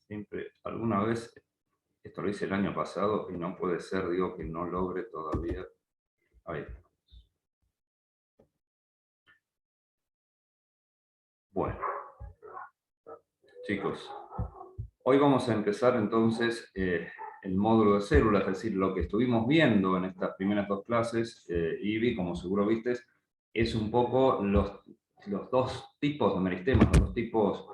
Siempre, alguna vez, esto lo hice el año pasado y no puede ser, digo, que no logre todavía. Ahí. Bueno, chicos, hoy vamos a empezar entonces el módulo de células, es decir, lo que estuvimos viendo en estas primeras dos clases, Ivy, como seguro viste, es un poco los dos tipos de meristemas, los dos tipos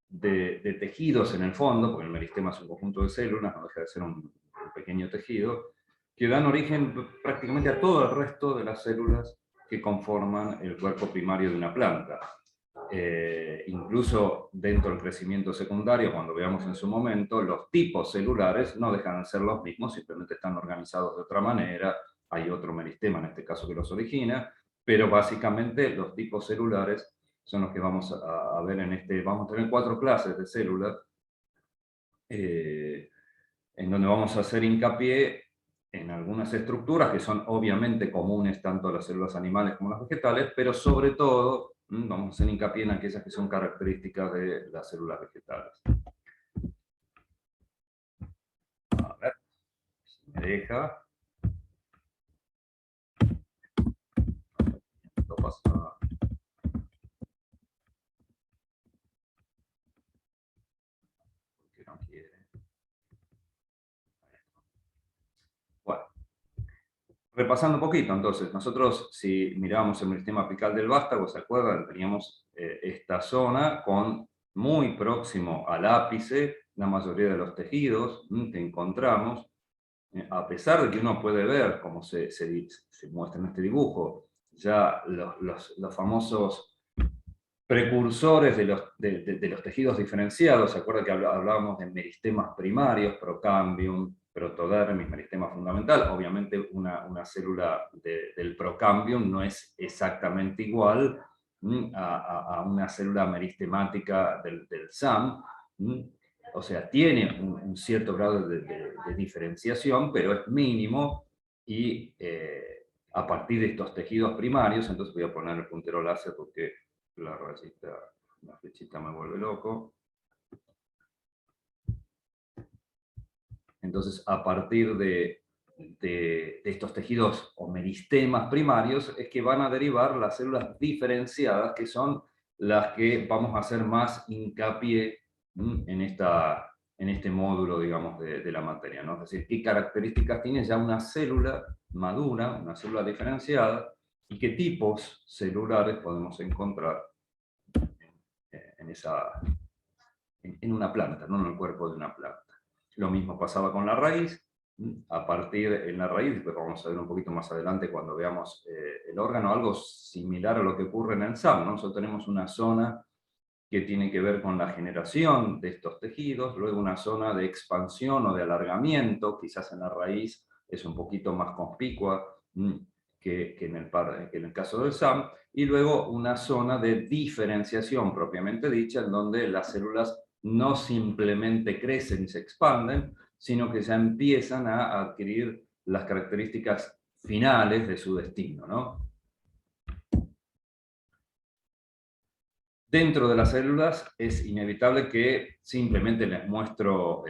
de tejidos en el fondo, porque el meristema es un conjunto de células, no deja de ser un pequeño tejido, que dan origen prácticamente a todo el resto de las células que conforman el cuerpo primario de una planta. Incluso dentro del crecimiento secundario, cuando veamos en su momento, los tipos celulares no dejan de ser los mismos, simplemente están organizados de otra manera, hay otro meristema en este caso que los origina, pero básicamente los tipos celulares son los que vamos a ver en este. Vamos a tener 4 clases de células, en donde vamos a hacer hincapié en algunas estructuras que son obviamente comunes tanto a las células animales como a las vegetales, pero sobre todo vamos a hacer hincapié en aquellas que son características de las células vegetales. A ver, si me deja. Esto pasa. Porque no quiere. Bueno. Repasando un poquito, entonces, nosotros si mirábamos el meristema apical del vástago, ¿se acuerdan? Teníamos esta zona con muy próximo al ápice la mayoría de los tejidos que encontramos, a pesar de que uno puede ver, como se muestra en este dibujo, ya los famosos precursores de los tejidos diferenciados. ¿Se acuerdan que hablábamos de meristemas primarios, procambium, protodermis, meristema fundamental? Obviamente una célula del procambium no es exactamente igual a una célula meristemática del SAM. O sea, tiene un cierto grado de diferenciación, pero es mínimo, y a partir de estos tejidos primarios, entonces voy a poner el puntero láser porque la flechita me vuelve loco. Entonces, a partir de estos tejidos o meristemas primarios, es que van a derivar las células diferenciadas, que son las que vamos a hacer más hincapié en este módulo, digamos, de la materia, ¿no? Es decir, qué características tiene ya una célula madura, una célula diferenciada, y qué tipos celulares podemos encontrar en una planta, no en el cuerpo de una planta. Lo mismo pasaba con la raíz. A partir en la raíz, después vamos a ver un poquito más adelante cuando veamos el órgano, algo similar a lo que ocurre en el SAM, ¿no? Nosotros tenemos una zona que tiene que ver con la generación de estos tejidos, luego una zona de expansión o de alargamiento, quizás en la raíz es un poquito más conspicua que en el caso del SAM, y luego una zona de diferenciación propiamente dicha, en donde las células no simplemente crecen y se expanden, sino que ya empiezan a adquirir las características finales de su destino, ¿no? Dentro de las células es inevitable que simplemente les muestro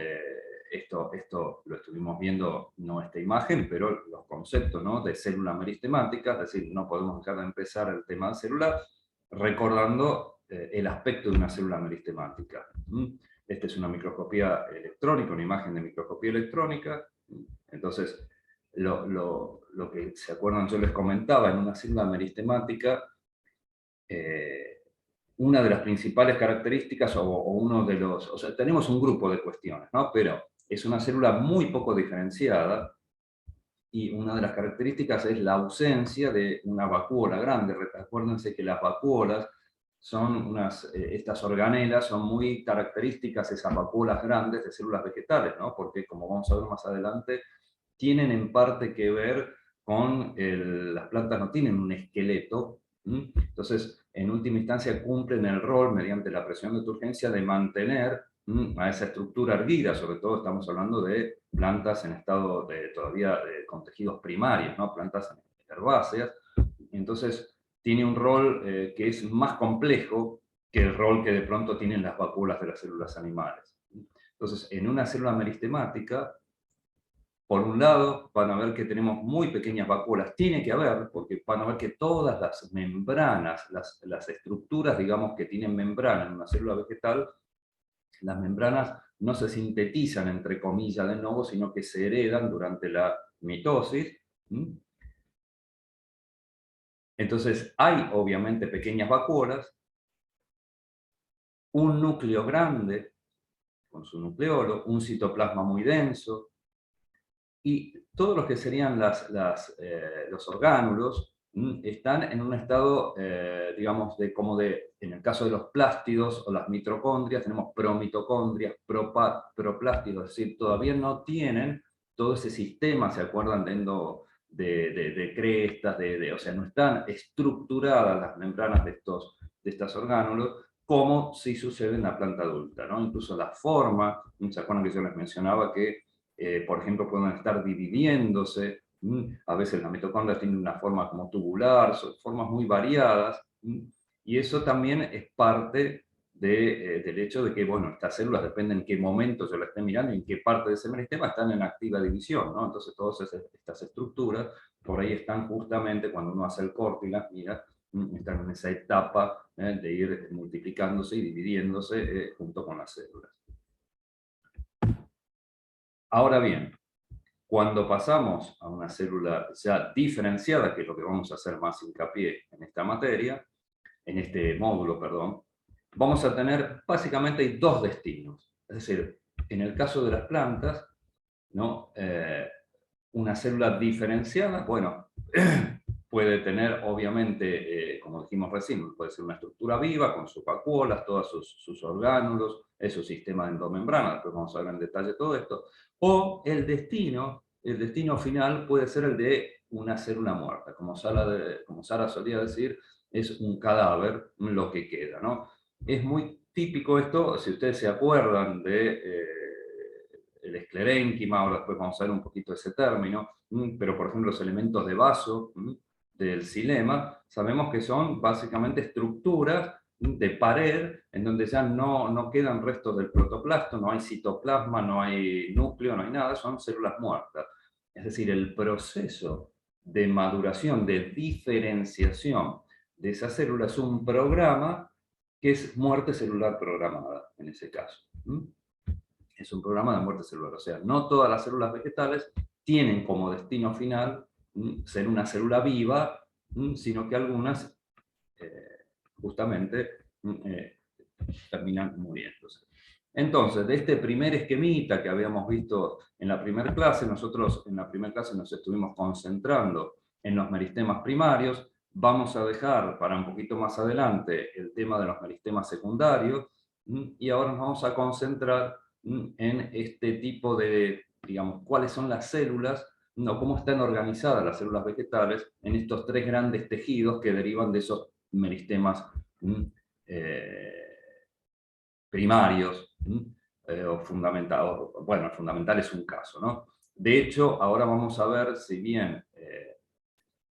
esto lo estuvimos viendo, no esta imagen, pero los conceptos, ¿no?, de célula meristemática. Es decir, no podemos dejar de empezar el tema celular recordando el aspecto de una célula meristemática. Esta es una microscopía electrónica, una imagen de microscopía electrónica. Entonces, lo que se acuerdan, yo les comentaba, en una célula meristemática, una de las principales características, o uno de los, o sea, tenemos un grupo de cuestiones, ¿no? Pero es una célula muy poco diferenciada, y una de las características es la ausencia de una vacuola grande. Acuérdense que las vacuolas son estas organelas son muy características, esas vacuolas grandes de células vegetales, ¿no? Porque, como vamos a ver más adelante, tienen en parte que ver con las plantas no tienen un esqueleto. Entonces, en última instancia, cumplen el rol, mediante la presión de turgencia, de mantener a esa estructura erguida. Sobre todo estamos hablando de plantas en estado todavía con tejidos primarios, ¿no? Plantas herbáceas. Entonces, tiene un rol que es más complejo que el rol que de pronto tienen las vacuolas de las células animales. Entonces, en una célula meristemática, por un lado, van a ver que tenemos muy pequeñas vacuolas. Tiene que haber, porque van a ver que todas las membranas, las estructuras, digamos, que tienen membrana en una célula vegetal, las membranas no se sintetizan, entre comillas, de nuevo, sino que se heredan durante la mitosis. Entonces, hay obviamente pequeñas vacuolas, un núcleo grande, con su nucleolo, un citoplasma muy denso, y todos los que serían los orgánulos están en un estado, digamos, en el caso de los plástidos o las mitocondrias, tenemos promitocondrias, proplástidos, es decir, todavía no tienen todo ese sistema, ¿se acuerdan? De crestas, o sea, no están estructuradas las membranas de estos orgánulos, como si sucede en la planta adulta, ¿no? Incluso la forma, ¿se acuerdan que yo les mencionaba que por ejemplo, pueden estar dividiéndose? A veces las mitocondrias tienen una forma como tubular, son formas muy variadas, y eso también es parte del hecho de que, bueno, estas células dependen en qué momento yo las esté mirando y en qué parte de ese meristema están en activa división, ¿no? Entonces todas estas estructuras por ahí están justamente cuando uno hace el corte y las mira, están en esa etapa de ir multiplicándose y dividiéndose junto con las células. Ahora bien, cuando pasamos a una célula ya diferenciada, que es lo que vamos a hacer más hincapié en esta materia, en este módulo, perdón, vamos a tener básicamente dos destinos. Es decir, en el caso de las plantas, ¿no? Una célula diferenciada, bueno, puede tener, obviamente, como dijimos recién, puede ser una estructura viva con sus vacuolas, todos sus orgánulos, su sistema de endomembrana, después vamos a ver en detalle todo esto, o el destino final puede ser el de una célula muerta, como Sara solía decir, es un cadáver lo que queda, ¿no? Es muy típico esto, si ustedes se acuerdan de el esclerénquima, ahora después vamos a ver un poquito ese término, pero por ejemplo los elementos de vaso del xilema, sabemos que son básicamente estructuras de pared en donde ya no quedan restos del protoplasto, no hay citoplasma, no hay núcleo, no hay nada, son células muertas. Es decir, el proceso de maduración, de diferenciación de esa célula es un programa que es muerte celular programada, en ese caso. Es un programa de muerte celular. O sea, no todas las células vegetales tienen como destino final ser una célula viva, sino que algunas justamente terminan muriéndose. Entonces, de este primer esquemita que habíamos visto en la primera clase, nosotros en la primera clase nos estuvimos concentrando en los meristemas primarios. Vamos a dejar para un poquito más adelante el tema de los meristemas secundarios, y ahora nos vamos a concentrar en este tipo de, digamos, cuáles son las células, no, cómo están organizadas las células vegetales en estos tres grandes tejidos que derivan de esos meristemas primarios o fundamentales. Bueno, el fundamental es un caso, ¿no? De hecho, ahora vamos a ver, si bien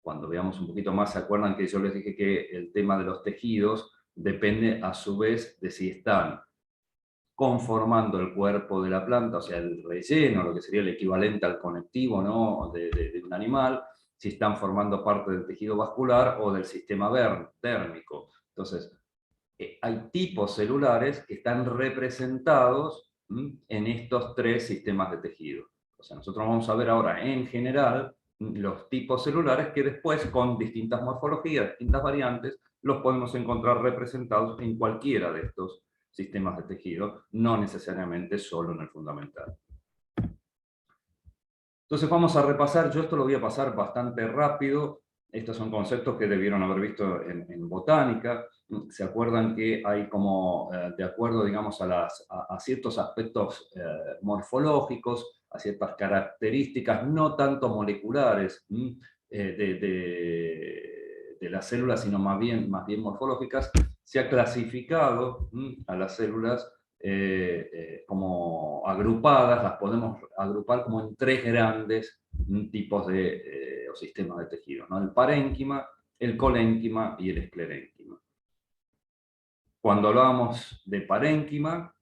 cuando veamos un poquito más, ¿se acuerdan que yo les dije que el tema de los tejidos depende a su vez de si están conformando el cuerpo de la planta, o sea, el relleno, lo que sería el equivalente al conectivo, ¿no? de un animal, si están formando parte del tejido vascular o del sistema térmico. Entonces, hay tipos celulares que están representados en estos tres sistemas de tejido. O sea, nosotros vamos a ver ahora en general los tipos celulares que después, con distintas morfologías, distintas variantes, los podemos encontrar representados en cualquiera de estos sistemas de tejido, no necesariamente solo en el fundamental. Entonces vamos a repasar, yo esto lo voy a pasar bastante rápido, estos son conceptos que debieron haber visto en botánica. ¿Se acuerdan que hay como, de acuerdo, digamos, a ciertos aspectos morfológicos, a ciertas características, no tanto moleculares de las células, sino más bien morfológicas, se ha clasificado a las células como agrupadas, las podemos agrupar como en tres grandes tipos de o sistemas de tejido, ¿no? El parénquima, el colénquima y el esclerénquima. Cuando hablábamos de parénquima,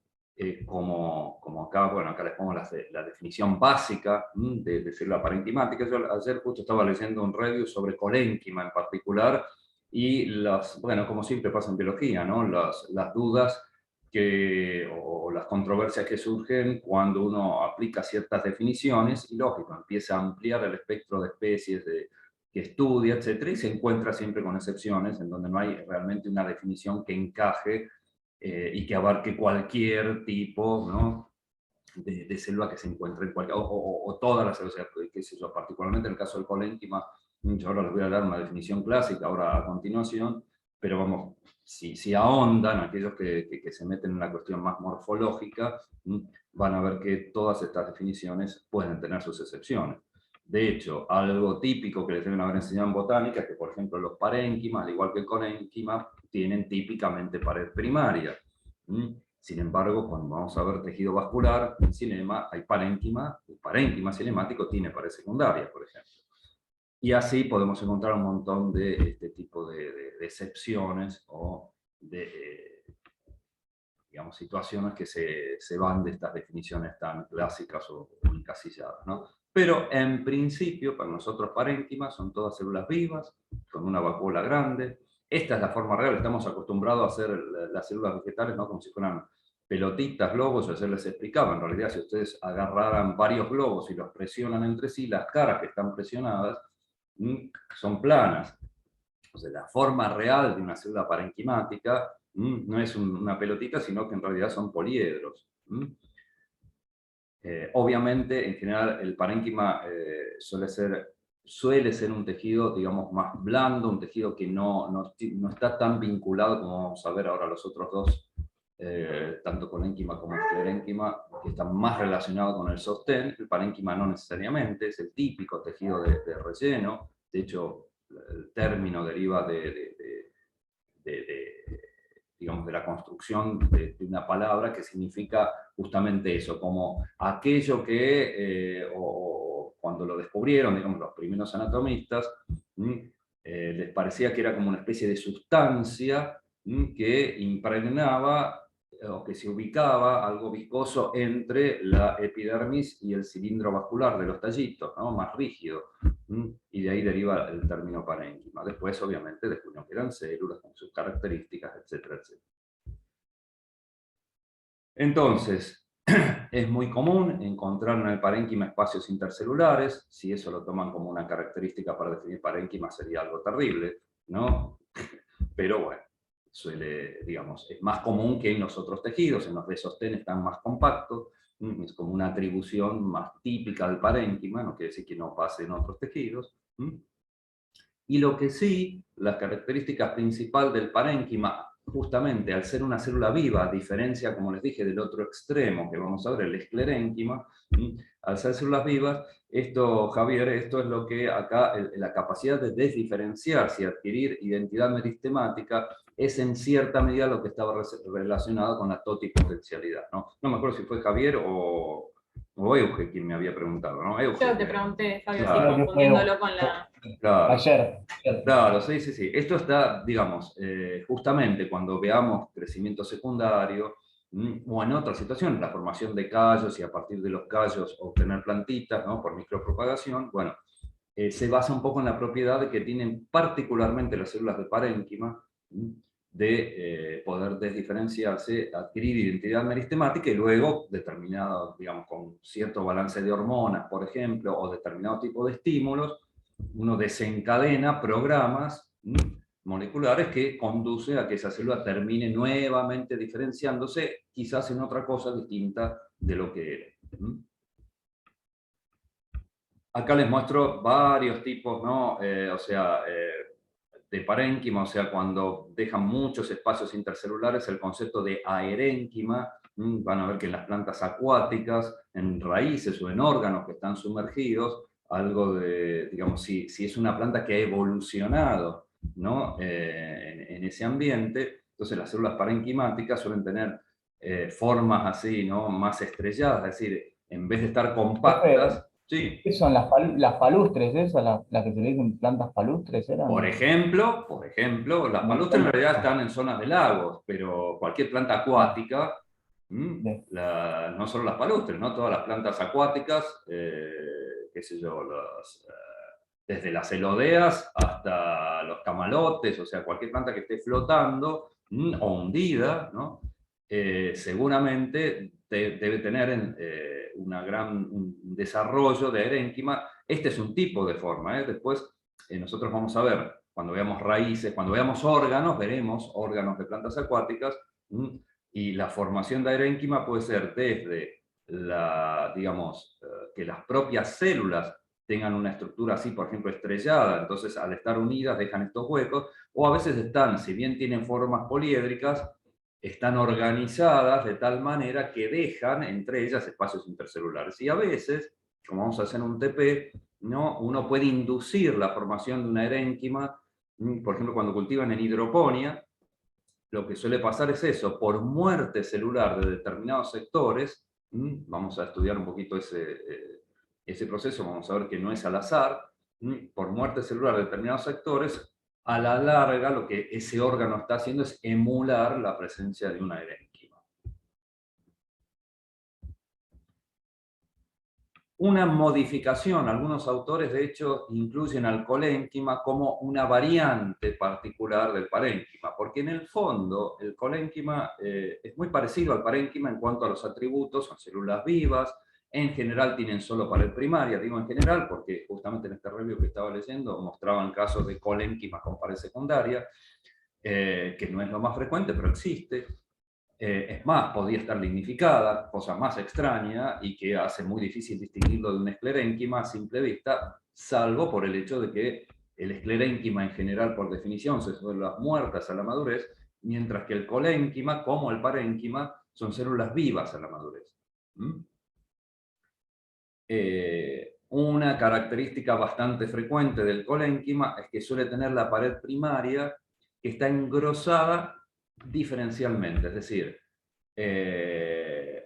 como acá, bueno, acá les pongo la definición básica de célula parenquimática. Yo ayer justo estaba leyendo un review sobre colénquima en particular, y bueno, como siempre pasa en biología, ¿no? Las dudas o las controversias que surgen cuando uno aplica ciertas definiciones, y lógico, empieza a ampliar el espectro de especies que estudia, etcétera, y se encuentra siempre con excepciones en donde no hay realmente una definición que encaje y que abarque cualquier tipo, ¿no?, de célula que se encuentre en cualquier, o todas las células, qué sé yo, particularmente en el caso del colénquima. Yo ahora les voy a dar una definición clásica ahora a continuación, pero vamos, si ahondan aquellos que se meten en la cuestión más morfológica, van a ver que todas estas definiciones pueden tener sus excepciones. De hecho, algo típico que les deben haber enseñado en botánica es que, por ejemplo, los parénquimas, al igual que el colénquima, tienen típicamente pared primaria. Sin embargo, cuando vamos a ver tejido vascular, en cinema hay parénquima, el parénquima cinemático tiene pared secundaria, por ejemplo. Y así podemos encontrar un montón de este tipo de excepciones o de, digamos, situaciones que se van de estas definiciones tan clásicas o encasilladas, ¿no? Pero en principio, para nosotros parénquimas son todas células vivas, con una vacuola grande. Esta es la forma real, estamos acostumbrados a hacer las células vegetales, ¿no?, como si fueran pelotitas, globos. Ayer les explicaba, en realidad, si ustedes agarraran varios globos y los presionan entre sí, las caras que están presionadas son planas. O sea, la forma real de una célula parenquimática no es una pelotita, sino que en realidad son poliedros. Obviamente, en general, el parénquima suele ser un tejido, digamos, más blando, un tejido que no está tan vinculado como vamos a ver ahora los otros dos, tanto colénquima como esclerénquima, que están más relacionados con el sostén. El parénquima no necesariamente, es el típico tejido de relleno. De hecho, el término deriva digamos, de la construcción de una palabra que significa justamente eso, como aquello que, o cuando lo descubrieron, digamos, los primeros anatomistas, les parecía que era como una especie de sustancia que impregnaba o que se ubicaba algo viscoso entre la epidermis y el cilindro vascular de los tallitos, ¿no?, más rígido. Y de ahí deriva el término parénquima. Después, obviamente, descubrieron que eran células con sus características, etcétera, etcétera. Entonces, es muy común encontrar en el parénquima espacios intercelulares. Si eso lo toman como una característica para definir parénquima, sería algo terrible, ¿no? Pero bueno, digamos, es más común que en los otros tejidos. En los de sostén están más compactos. Es como una atribución más típica del parénquima, no quiere decir que no pase en otros tejidos. Y lo que sí, la característica principal del parénquima, justamente al ser una célula viva, a diferencia, como les dije, del otro extremo que vamos a ver, el esclerénquima, al ser células vivas, esto, Javier, esto es lo que acá, la capacidad de desdiferenciarse y adquirir identidad meristemática, es en cierta medida lo que estaba relacionado con la totipotencialidad, ¿no? No me acuerdo si fue Javier o Euge quien me había preguntado, ¿no? Euge, Yo te pregunté, Fabio, sí, claro, confundiéndolo con la... claro. Ayer. Claro, sí, sí, sí. Esto está, digamos, justamente cuando veamos crecimiento secundario, o en otras situaciones, la formación de callos y a partir de los callos obtener plantitas, ¿no?, por micropropagación. Bueno, se basa un poco en la propiedad que tienen particularmente las células de parénquima de poder desdiferenciarse, adquirir identidad meristemática y luego, determinado, digamos, con cierto balance de hormonas, por ejemplo, o determinado tipo de estímulos, uno desencadena programas moleculares que conducen a que esa célula termine nuevamente diferenciándose, quizás en otra cosa distinta de lo que era. Acá les muestro varios tipos, ¿no? De parénquima, o sea, cuando dejan muchos espacios intercelulares, el concepto de aerénquima. Van a ver que en las plantas acuáticas, en raíces o en órganos que están sumergidos, algo de, digamos, si es una planta que ha evolucionado, ¿no?, en ese ambiente, entonces las células parenquimáticas suelen tener formas así, ¿no?, más estrelladas, es decir, en vez de estar compactas, sí. ¿Qué son las palustres esas? Las que se le dicen plantas palustres, ¿eran? Por ejemplo, las palustres en realidad están en zonas de lagos, pero cualquier planta acuática No solo las palustres, ¿no? Todas las plantas acuáticas, qué sé yo, desde las celodeas hasta los camalotes, o sea, cualquier planta que esté flotando o hundida, ¿no? Seguramente debe tener un desarrollo de erénquima. Este es un tipo de forma. Después nosotros vamos a ver, cuando veamos raíces, cuando veamos órganos, veremos órganos de plantas acuáticas, y la formación de erénquima puede ser desde digamos, que las propias células tengan una estructura así, por ejemplo, estrellada, entonces al estar unidas dejan estos huecos, o a veces están, si bien tienen formas poliédricas, están organizadas de tal manera que dejan entre ellas espacios intercelulares. Y a veces, como vamos a hacer en un TP, ¿no? Uno puede inducir la formación de una erénquima, por ejemplo, cuando cultivan en hidroponía, lo que suele pasar es eso, por muerte celular de determinados sectores, vamos a estudiar un poquito ese proceso, vamos a ver que no es al azar, por muerte celular de determinados sectores, a la larga lo que ese órgano está haciendo es emular la presencia de una erénquima. Una modificación, algunos autores de hecho incluyen al colénquima como una variante particular del parénquima, porque en el fondo el colénquima es muy parecido al parénquima en cuanto a los atributos, son células vivas, en general tienen solo pared primaria, digo en general porque justamente en este review que estaba leyendo mostraban casos de colénquima con pared secundaria, que no es lo más frecuente, pero existe. Es más, podía estar lignificada, cosa más extraña y que hace muy difícil distinguirlo de un esclerénquima a simple vista, salvo por el hecho de que el esclerénquima en general, por definición, son células muertas a la madurez, mientras que el colénquima, como el parénquima, son células vivas a la madurez. Una característica bastante frecuente del colénquima es que suele tener la pared primaria que está engrosada diferencialmente, es decir,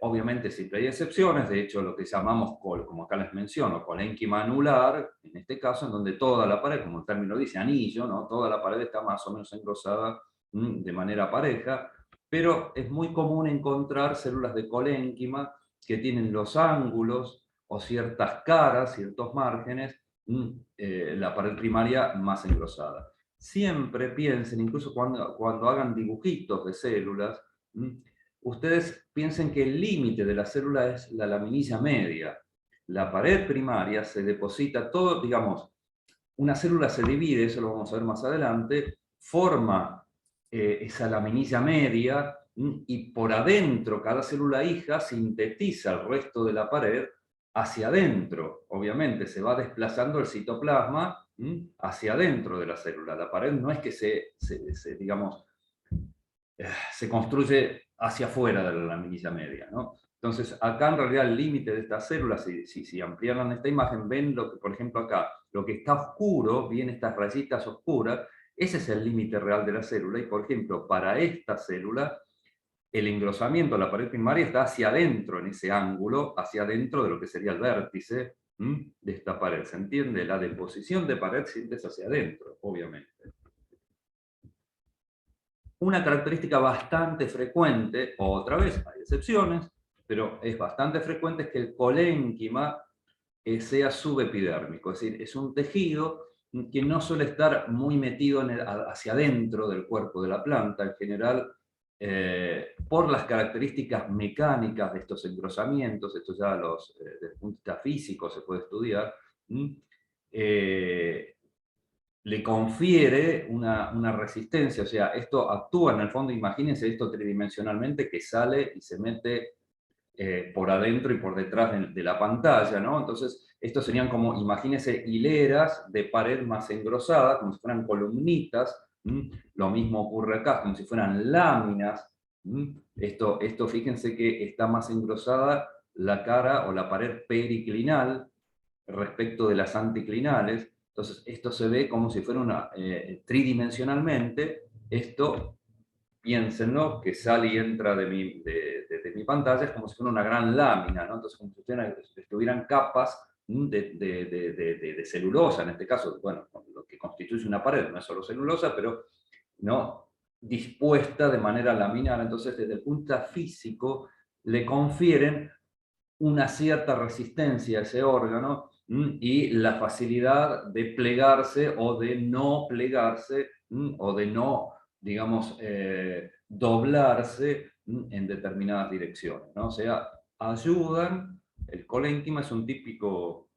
obviamente siempre hay excepciones, de hecho lo que llamamos, como acá les menciono, colénquima anular, en este caso en donde toda la pared, como el término dice, anillo, ¿no? Toda la pared está más o menos engrosada de manera pareja, pero es muy común encontrar células de colénquima que tienen los ángulos o ciertas caras, ciertos márgenes, la pared primaria más engrosada. Siempre piensen, incluso cuando hagan dibujitos de células, ustedes piensen que el límite de la célula es la laminilla media. La pared primaria se deposita todo, digamos, una célula se divide, eso lo vamos a ver más adelante, forma esa laminilla media y por adentro cada célula hija sintetiza el resto de la pared hacia adentro. Obviamente se va desplazando el citoplasma hacia adentro de la célula. La pared no es que digamos, se construye hacia afuera de la laminilla media, ¿no? Entonces, acá en realidad el límite de estas células, si ampliaran esta imagen, ven lo que, por ejemplo, acá, lo que está oscuro, bien estas rayitas oscuras, ese es el límite real de la célula, y por ejemplo, para esta célula, el engrosamiento de la pared primaria está hacia adentro, en ese ángulo, hacia adentro de lo que sería el vértice de esta pared. ¿Se entiende? La deposición de pared siempre es hacia adentro, obviamente. Una característica bastante frecuente, otra vez hay excepciones, pero es bastante frecuente, es que el colénquima sea subepidérmico, es decir, es un tejido que no suele estar muy metido hacia adentro del cuerpo de la planta, en general, por las características mecánicas de estos engrosamientos, esto ya desde el punto de vista físico se puede estudiar, le confiere una resistencia, o sea, esto actúa en el fondo, imagínense esto tridimensionalmente que sale y se mete por adentro y por detrás de la pantalla, ¿no? Entonces, estos serían como, imagínense, hileras de pared más engrosadas, como si fueran columnitas, lo mismo ocurre acá, como si fueran láminas, esto fíjense que está más engrosada la cara o la pared periclinal respecto de las anticlinales. Entonces, esto se ve como si fuera tridimensionalmente, esto, piénsenlo, que sale y entra de mi pantalla, es como si fuera una gran lámina, ¿no? Entonces, como si estuvieran capas de celulosa, en este caso, bueno, lo que constituye una pared, no es solo celulosa, pero no dispuesta de manera laminar. Entonces, desde el punto de vista físico, le confieren una cierta resistencia a ese órgano y la facilidad de plegarse o de no plegarse o de no, digamos, doblarse en determinadas direcciones, ¿no? O sea, ayudan, el colénquima es un típico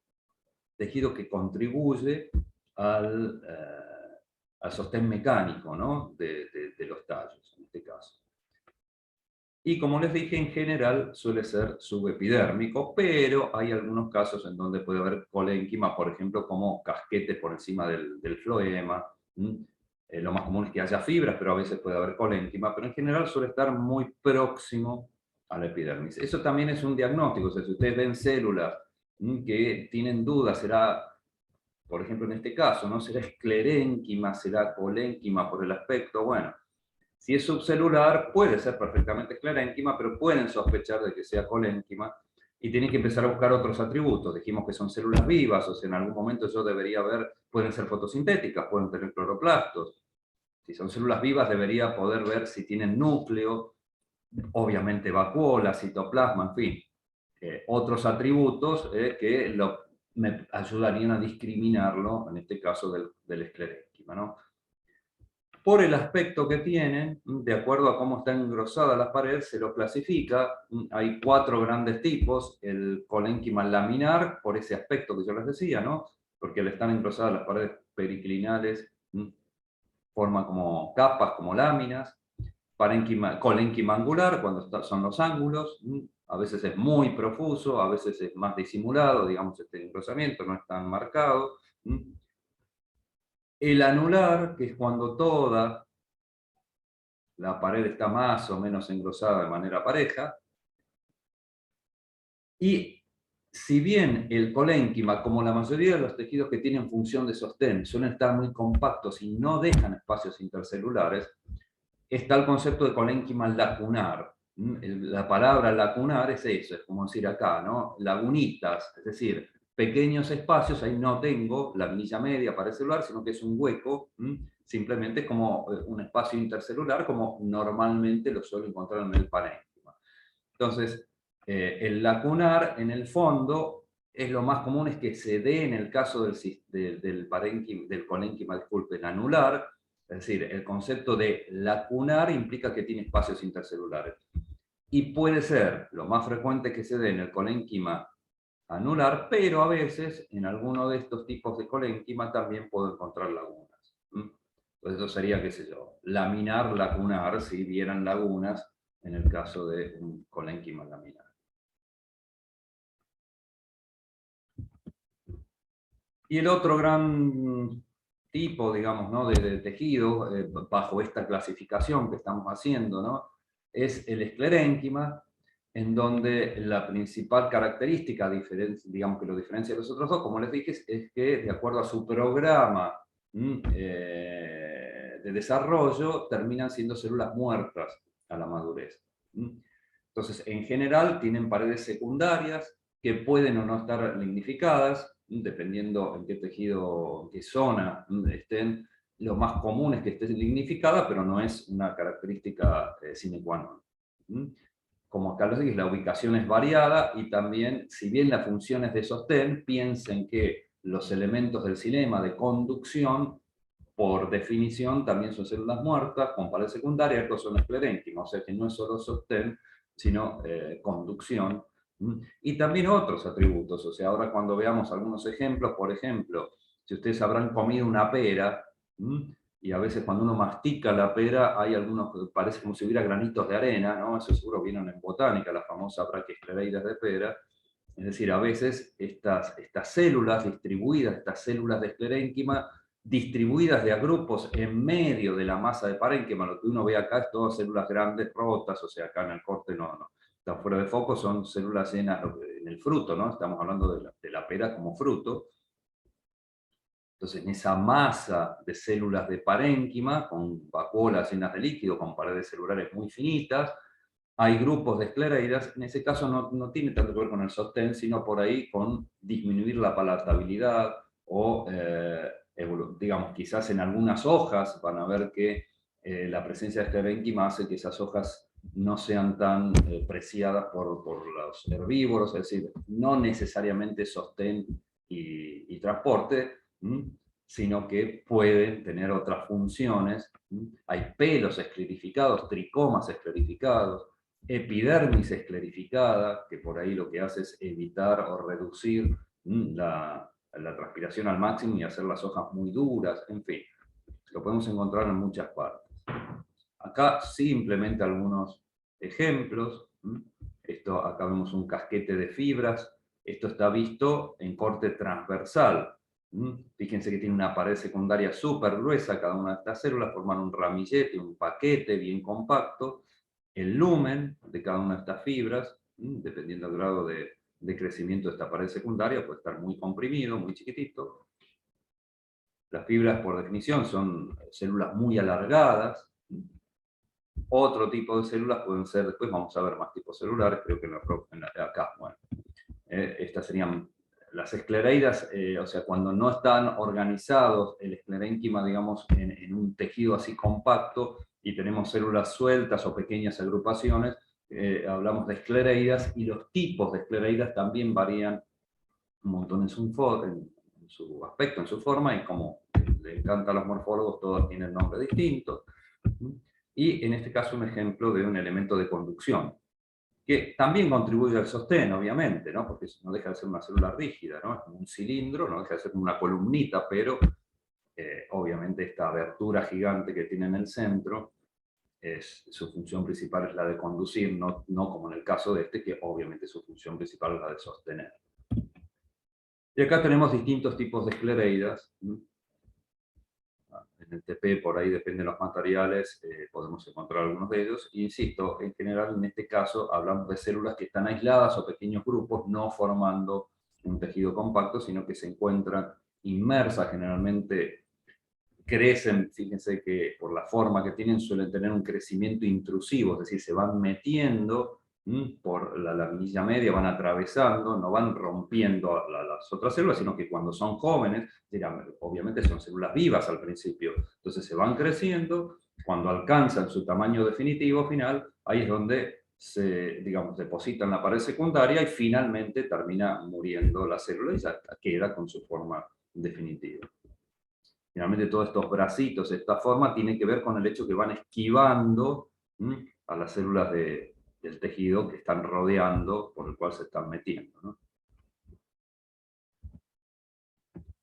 tejido que contribuye al sostén mecánico, ¿no? de los tallos, en este caso. Y como les dije, en general suele ser subepidérmico, pero hay algunos casos en donde puede haber colénquima, por ejemplo, como casquete por encima del floema. Lo más común es que haya fibras, pero a veces puede haber colénquima, pero en general suele estar muy próximo a la epidermis. Eso también es un diagnóstico, o sea, si ustedes ven células que tienen dudas, será, por ejemplo, en este caso, ¿no? ¿Será esclerénquima, será colénquima por el aspecto? Bueno, si es subcelular, puede ser perfectamente esclerénquima, pero pueden sospechar de que sea colénquima y tienen que empezar a buscar otros atributos. Dijimos que son células vivas, o sea, en algún momento yo debería ver, pueden ser fotosintéticas, pueden tener cloroplastos. Si son células vivas, debería poder ver si tienen núcleo, obviamente vacuola, citoplasma, en fin. Otros atributos que me ayudarían a discriminarlo, en este caso del esclerénquima, ¿no? Por el aspecto que tienen, de acuerdo a cómo está engrosada la pared, se lo clasifica. Hay 4 grandes tipos. El colénquima laminar, por ese aspecto que yo les decía, ¿no? Porque al estar engrosadas las paredes periclinales, forman como capas, como láminas. Colénquima angular, cuando son los ángulos. A veces es muy profuso, a veces es más disimulado, digamos, este engrosamiento no es tan marcado. El anular, que es cuando toda la pared está más o menos engrosada de manera pareja. Y si bien el colénquima, como la mayoría de los tejidos que tienen función de sostén, suelen estar muy compactos y no dejan espacios intercelulares, está el concepto de colénquima lacunar. La palabra lacunar es eso, es como decir acá, ¿no? Lagunitas, es decir, pequeños espacios, ahí no tengo la vinilla media paracelular, sino que es un hueco, simplemente como un espacio intercelular, como normalmente lo suelo encontrar en el parénquima. Entonces, el lacunar, en el fondo, es lo más común es que se dé en el caso del colénquima, disculpen, anular. Es decir, el concepto de lacunar implica que tiene espacios intercelulares. Y puede ser lo más frecuente que se dé en el colénquima anular, pero a veces en alguno de estos tipos de colénquima también puedo encontrar lagunas. Entonces eso sería, qué sé yo, laminar, lacunar, si vieran lagunas en el caso de un colénquima laminar. Y el otro gran tipo, digamos, ¿no? de tejido, bajo esta clasificación que estamos haciendo, ¿no? Es el esclerénquima, en donde la principal característica, digamos, que lo diferencia de los otros dos, como les dije, es que de acuerdo a su programa de desarrollo, terminan siendo células muertas a la madurez. Entonces, en general, tienen paredes secundarias que pueden o no estar lignificadas, dependiendo en qué tejido, en qué zona estén. Lo más común es que esté lignificada, pero no es una característica sine qua non. Como acá les dije, la ubicación es variada y también, si bien la función es de sostén, piensen que los elementos del xilema de conducción, por definición, también son células muertas, con pared secundaria, estos son esclerénquimas, o sea que no es solo sostén, sino conducción. Y también otros atributos, o sea, ahora cuando veamos algunos ejemplos, por ejemplo, si ustedes habrán comido una pera, y a veces cuando uno mastica la pera hay algunos que parece como si hubiera granitos de arena, ¿no? Eso seguro vieron en botánica, la famosa braquiosclereides de pera. Es decir, a veces estas células distribuidas, estas células de esclerénquima, distribuidas de a grupos en medio de la masa de parénquima, lo que uno ve acá es todas células grandes rotas, o sea, acá en el corte no está fuera de foco, son células llenas en el fruto, ¿no? Estamos hablando de la pera como fruto. Entonces, en esa masa de células de parénquima, con vacuolas llenas de líquido, con paredes celulares muy finitas, hay grupos de esclereidas. En ese caso no tiene tanto que ver con el sostén, sino por ahí con disminuir la palatabilidad o, digamos, quizás en algunas hojas van a ver que la presencia de esclerénquima hace que esas hojas no sean tan preciadas por los herbívoros, es decir, no necesariamente sostén y transporte, sino que pueden tener otras funciones. Hay pelos esclerificados, tricomas esclerificados, epidermis esclerificada, que por ahí lo que hace es evitar o reducir la transpiración al máximo y hacer las hojas muy duras, en fin. Lo podemos encontrar en muchas partes. Acá simplemente algunos ejemplos. Esto, acá vemos un casquete de fibras. Esto está visto en corte transversal. Fíjense que tiene una pared secundaria súper gruesa. Cada una de estas células forman un ramillete, un paquete bien compacto. El lumen de cada una de estas fibras, dependiendo del grado de crecimiento de esta pared secundaria, puede estar muy comprimido, muy chiquitito. Las fibras, por definición, son células muy alargadas. Otro tipo de células pueden ser, después vamos a ver más tipos celulares, creo que acá, bueno. Estas serían las esclereidas, o sea, cuando no están organizados el esclerénquima, digamos, en un tejido así compacto, y tenemos células sueltas o pequeñas agrupaciones, hablamos de esclereidas, y los tipos de esclereidas también varían un montón en su aspecto, en su forma, y como le encanta a los morfólogos, todos tienen nombres distintos. Y en este caso un ejemplo de un elemento de conducción, que también contribuye al sostén, obviamente, ¿no? Porque no deja de ser una célula rígida, ¿no? Es como un cilindro, no deja de ser como una columnita, pero obviamente esta abertura gigante que tiene en el centro, su función principal es la de conducir, no como en el caso de este, que obviamente su función principal es la de sostener. Y acá tenemos distintos tipos de esclereidas. En el TP, por ahí depende de los materiales, podemos encontrar algunos de ellos. E insisto, en general, en este caso, hablamos de células que están aisladas o pequeños grupos, no formando un tejido compacto, sino que se encuentran inmersas, generalmente crecen, fíjense que por la forma que tienen, suelen tener un crecimiento intrusivo, es decir, se van metiendo por la laminilla media, van atravesando, no van rompiendo las otras células, sino que cuando son jóvenes, obviamente son células vivas al principio, entonces se van creciendo, cuando alcanzan su tamaño definitivo final, ahí es donde se, digamos, deposita en la pared secundaria y finalmente termina muriendo la célula y ya queda con su forma definitiva. Finalmente todos estos bracitos, esta forma, tiene que ver con el hecho que van esquivando a las células del tejido que están rodeando, por el cual se están metiendo, ¿no?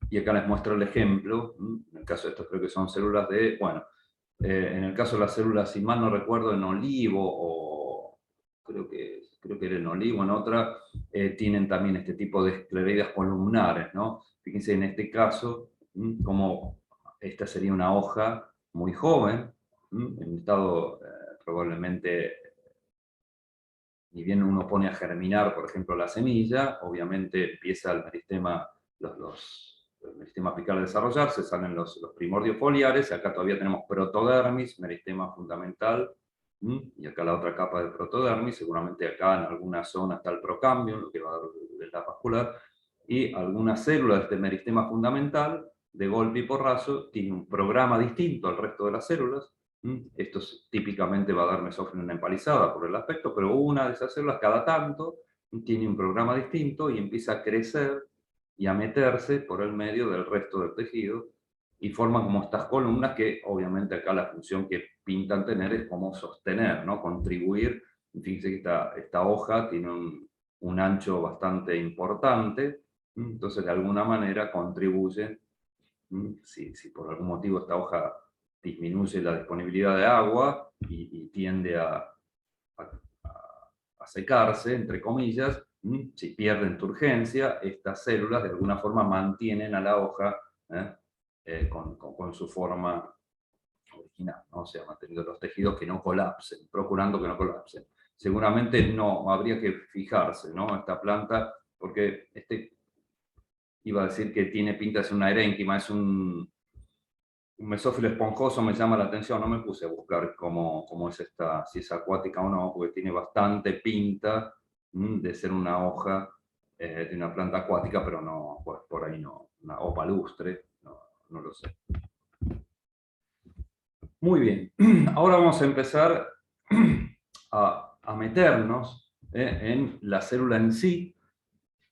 Y acá les muestro el ejemplo. En el caso de estos creo que son células de, bueno, en el caso de las células, si mal no recuerdo, en olivo, o creo que era en olivo, en otra, tienen también este tipo de esclereidas columnares, ¿no? Fíjense en este caso, como esta sería una hoja muy joven, en estado probablemente, ni bien uno pone a germinar, por ejemplo, la semilla, obviamente empieza el meristema, el meristema apical a desarrollarse, salen los primordios foliares, acá todavía tenemos protodermis, meristema fundamental, y acá la otra capa del protodermis, seguramente acá en alguna zona está el procambio, lo que va a dar la vascular, y algunas células de este meristema fundamental, de golpe y porrazo, tiene un programa distinto al resto de las células. Esto típicamente va a dar mesófilo empalizada por el aspecto, pero una de esas células cada tanto tiene un programa distinto y empieza a crecer y a meterse por el medio del resto del tejido y forman como estas columnas que obviamente acá la función que pintan tener es como sostener, ¿no? Contribuir. Fíjense que esta hoja tiene un ancho bastante importante, entonces de alguna manera contribuyen, si por algún motivo esta hoja disminuye la disponibilidad de agua y tiende a secarse, entre comillas, si pierden turgencia, estas células de alguna forma mantienen a la hoja con su forma original, ¿no? O sea, manteniendo los tejidos que no colapsen, procurando que no colapsen. Seguramente no, habría que fijarse, ¿no? Esta planta, porque iba a decir que tiene pinta de ser una erénquima, es un mesófilo esponjoso, me llama la atención, no me puse a buscar cómo es esta, si es acuática o no, porque tiene bastante pinta de ser una hoja de una planta acuática, pero no, pues por ahí no, o palustre, no lo sé. Muy bien, ahora vamos a empezar a a meternos en la célula en sí,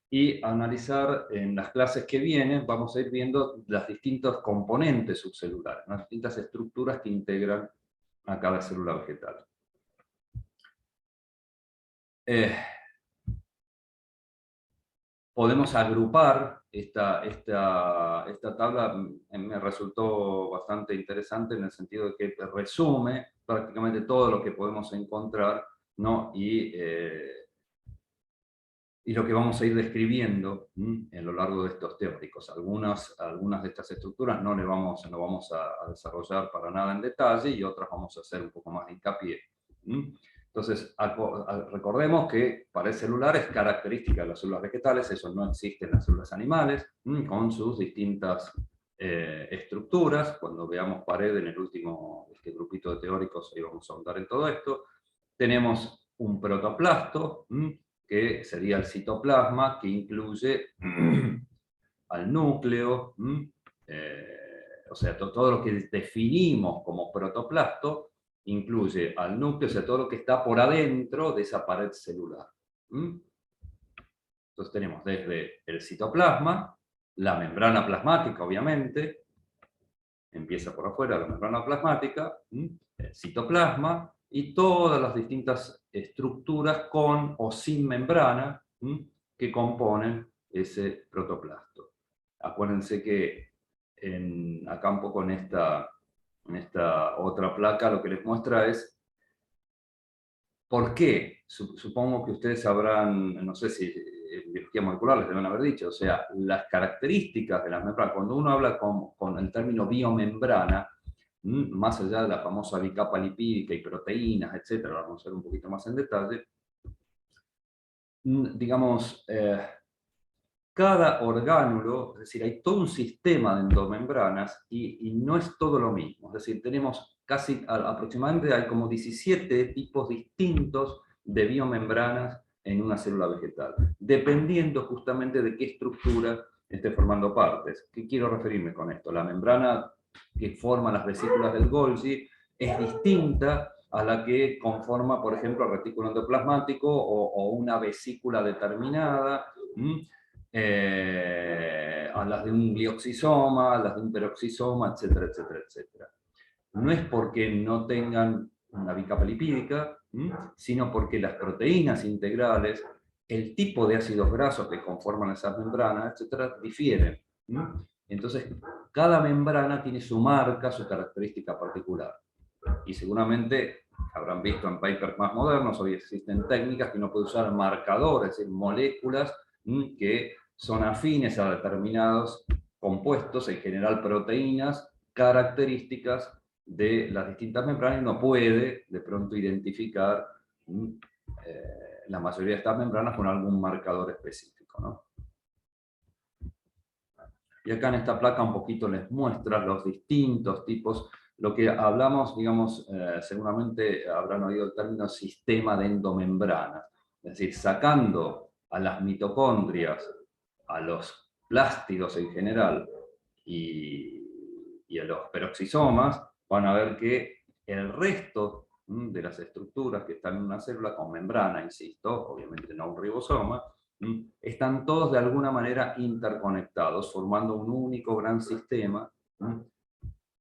y analizar en las clases que vienen, vamos a ir viendo los distintos componentes subcelulares, las distintas estructuras que integran a cada célula vegetal. Podemos agrupar esta tabla, me resultó bastante interesante en el sentido de que resume prácticamente todo lo que podemos encontrar, ¿no? Y lo que vamos a ir describiendo en lo largo de estos teóricos. Algunas de estas estructuras no vamos a desarrollar para nada en detalle, y otras vamos a hacer un poco más de hincapié. Entonces, recordemos que pared celular es característica de las células vegetales, eso no existe en las células animales, con sus distintas estructuras. Cuando veamos pared en el último grupito de teóricos, ahí vamos a ahondar en todo esto. Tenemos un protoplasto, que sería el citoplasma, que incluye al núcleo, o sea, todo lo que definimos como protoplasto, incluye al núcleo, o sea, todo lo que está por adentro de esa pared celular. Entonces tenemos desde el citoplasma, la membrana plasmática, obviamente, empieza por afuera la membrana plasmática, el citoplasma, y todas las distintas estructuras con o sin membrana que componen ese protoplasto. Acuérdense que acá un poco en esta otra placa lo que les muestra es por qué. Supongo que ustedes sabrán, no sé si en biología molecular les deben haber dicho, o sea, las características de la membrana. Cuando uno habla con el término biomembrana, más allá de la famosa bicapa lipídica y proteínas, etcétera, vamos a ver un poquito más en detalle, digamos, cada orgánulo, es decir, hay todo un sistema de endomembranas y no es todo lo mismo. Es decir, tenemos aproximadamente hay como 17 tipos distintos de biomembranas en una célula vegetal, dependiendo justamente de qué estructura esté formando partes. ¿Qué quiero referirme con esto? La membrana que forma las vesículas del Golgi es distinta a la que conforma, por ejemplo, el retículo endoplasmático o una vesícula determinada, a las de un glioxisoma, a las de un peroxisoma, etcétera, etcétera, etcétera. No es porque no tengan una bicapa lipídica, sino porque las proteínas integrales, el tipo de ácidos grasos que conforman esas membranas, etcétera, difieren. Entonces, cada membrana tiene su marca, su característica particular. Y seguramente habrán visto en papers más modernos, hoy existen técnicas que uno puede usar marcadores, es decir, moléculas que son afines a determinados compuestos, en general proteínas, características de las distintas membranas, y uno puede de pronto identificar la mayoría de estas membranas con algún marcador específico, ¿no? Y acá en esta placa un poquito les muestra los distintos tipos. Lo que hablamos, digamos, seguramente habrán oído el término sistema de endomembranas. Es decir, sacando a las mitocondrias, a los plástidos en general y a los peroxisomas, van a ver que el resto de las estructuras que están en una célula con membrana, insisto, obviamente no un ribosoma, están todos de alguna manera interconectados, formando un único gran sistema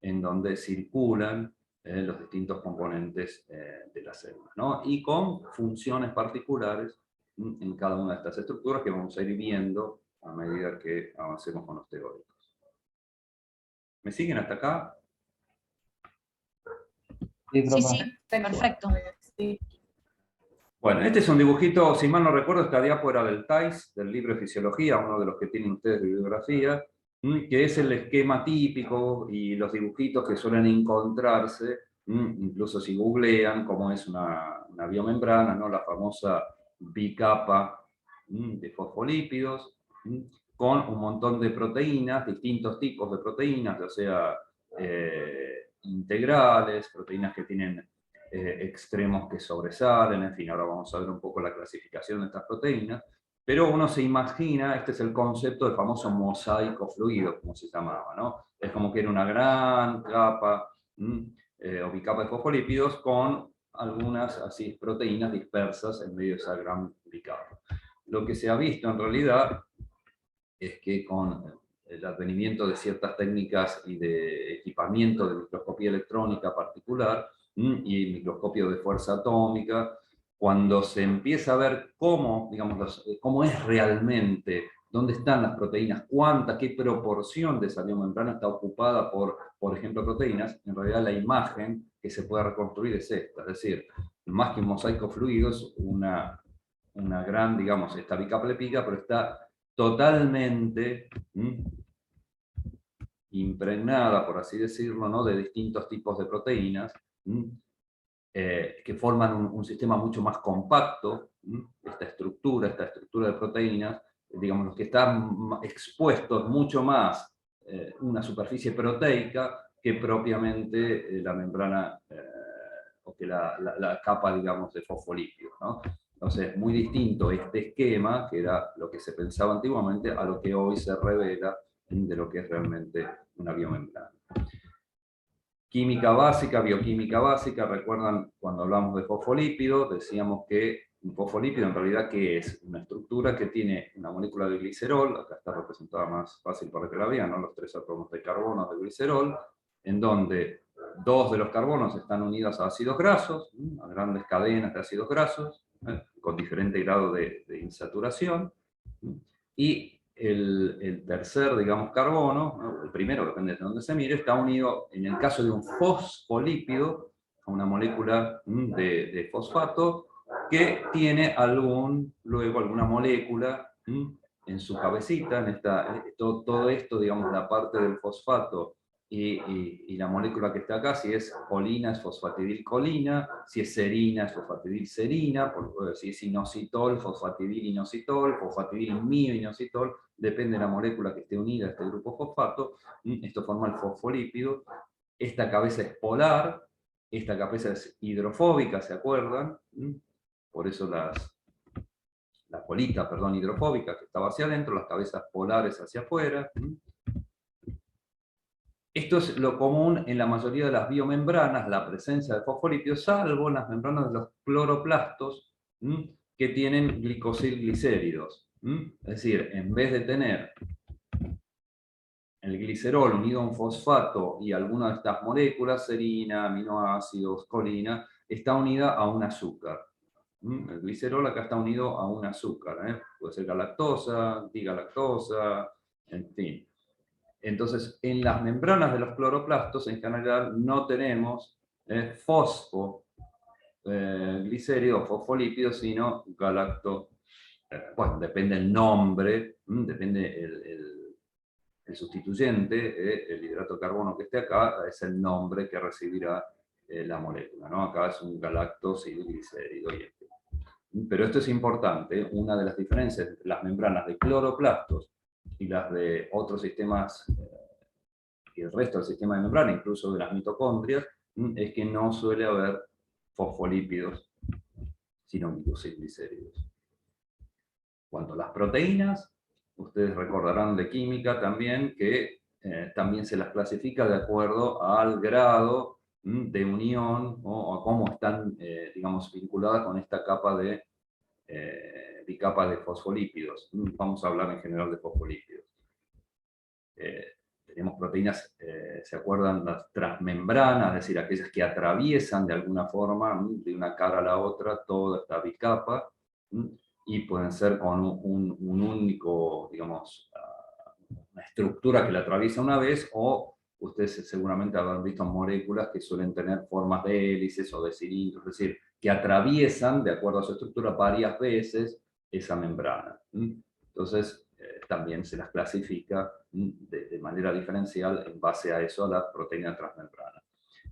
en donde circulan los distintos componentes de la célula, ¿no? Y con funciones particulares en cada una de estas estructuras que vamos a ir viendo a medida que avancemos con los teóricos. ¿Me siguen hasta acá? Sí, sí, perfecto. Sí. Bueno, este es un dibujito, si mal no recuerdo, esta diapo era del TAIS, del libro de Fisiología, uno de los que tienen ustedes de bibliografía, que es el esquema típico y los dibujitos que suelen encontrarse, incluso si googlean cómo es una biomembrana, ¿no? La famosa bicapa de fosfolípidos, con un montón de proteínas, distintos tipos de proteínas, ya sea integrales, proteínas que tienen extremos que sobresalen, en fin, ahora vamos a ver un poco la clasificación de estas proteínas, pero uno se imagina, este es el concepto del famoso mosaico fluido, como se llamaba, ¿no? Es como que era una gran capa o bicapa de fosfolípidos con algunas así proteínas dispersas en medio de esa gran bicapa. Lo que se ha visto en realidad es que con el advenimiento de ciertas técnicas y de equipamiento de microscopía electrónica particular y microscopio de fuerza atómica, cuando se empieza a ver cómo, digamos, cómo es realmente, dónde están las proteínas, cuánta, qué proporción de esa biomembrana está ocupada por ejemplo, proteínas, en realidad la imagen que se puede reconstruir es esta, es decir, más que un mosaico fluido, es una gran, digamos, esta bicapa lepica, pero está totalmente impregnada, por así decirlo, ¿no? De distintos tipos de proteínas que forman un sistema mucho más compacto, esta estructura de proteínas, digamos, los que están expuestos mucho más una superficie proteica que propiamente la membrana o que la capa, digamos, de fosfolípidos, ¿no? Entonces, es muy distinto este esquema, que era lo que se pensaba antiguamente, a lo que hoy se revela de lo que es realmente una biomembrana. Química básica, bioquímica básica, recuerdan cuando hablamos de fosfolípidos, decíamos que un fosfolípido en realidad ¿qué es? Una estructura que tiene una molécula de glicerol, acá está representada más fácil para que la vean, ¿no? Los 3 átomos de carbono de glicerol, en donde 2 de los carbonos están unidos a ácidos grasos, a grandes cadenas de ácidos grasos, con diferente grado de insaturación, y el tercer, digamos, carbono, ¿no? El primero, depende de dónde se mire, está unido, en el caso de un fosfolípido, a una molécula de fosfato, que tiene luego alguna molécula en su cabecita, todo esto, digamos, la parte del fosfato y la molécula que está acá, si es colina es fosfatidilcolina, si es serina es fosfatidilserina, si es inositol, fosfatidilinositol, fosfatidilmioinositol, depende de la molécula que esté unida a este grupo fosfato. Esto forma el fosfolípido. Esta cabeza es polar, esta cabeza es hidrofóbica, ¿se acuerdan? Por eso la colita, perdón, hidrofóbica, que estaba hacia adentro, las cabezas polares hacia afuera. Esto es lo común en la mayoría de las biomembranas, la presencia de fosfolípidos, salvo en las membranas de los cloroplastos, que tienen glicosilglicéridos. Es decir, en vez de tener el glicerol unido a un fosfato y alguna de estas moléculas, serina, aminoácidos, colina, está unida a un azúcar. El glicerol acá está unido a un azúcar, puede ser galactosa, digalactosa, en fin. Entonces, en las membranas de los cloroplastos, en general, no tenemos fosfoglicéridos o fosfolípidos, sino galacto. Bueno, depende el nombre, depende el sustituyente, el hidrato de carbono que esté acá, es el nombre que recibirá la molécula, ¿no? Acá es un galactosilglicérido. Pero esto es importante, una de las diferencias entre las membranas de cloroplastos y las de otros sistemas, y el resto del sistema de membrana, incluso de las mitocondrias, es que no suele haber fosfolípidos, sino glicosilglicéridos. Cuanto a las proteínas, ustedes recordarán de química también que también se las clasifica de acuerdo al grado de unión o a cómo están, digamos, vinculadas con esta capa bicapa de fosfolípidos. Vamos a hablar en general de fosfolípidos. Tenemos proteínas, ¿se acuerdan? Las transmembranas, es decir, aquellas que atraviesan de alguna forma, de una cara a la otra, toda esta bicapa, y pueden ser con un único, digamos, una estructura que la atraviesa una vez, o ustedes seguramente habrán visto moléculas que suelen tener formas de hélices o de cilindros, es decir, que atraviesan, de acuerdo a su estructura, varias veces esa membrana. Entonces, también se las clasifica de manera diferencial en base a eso, a la proteína transmembrana.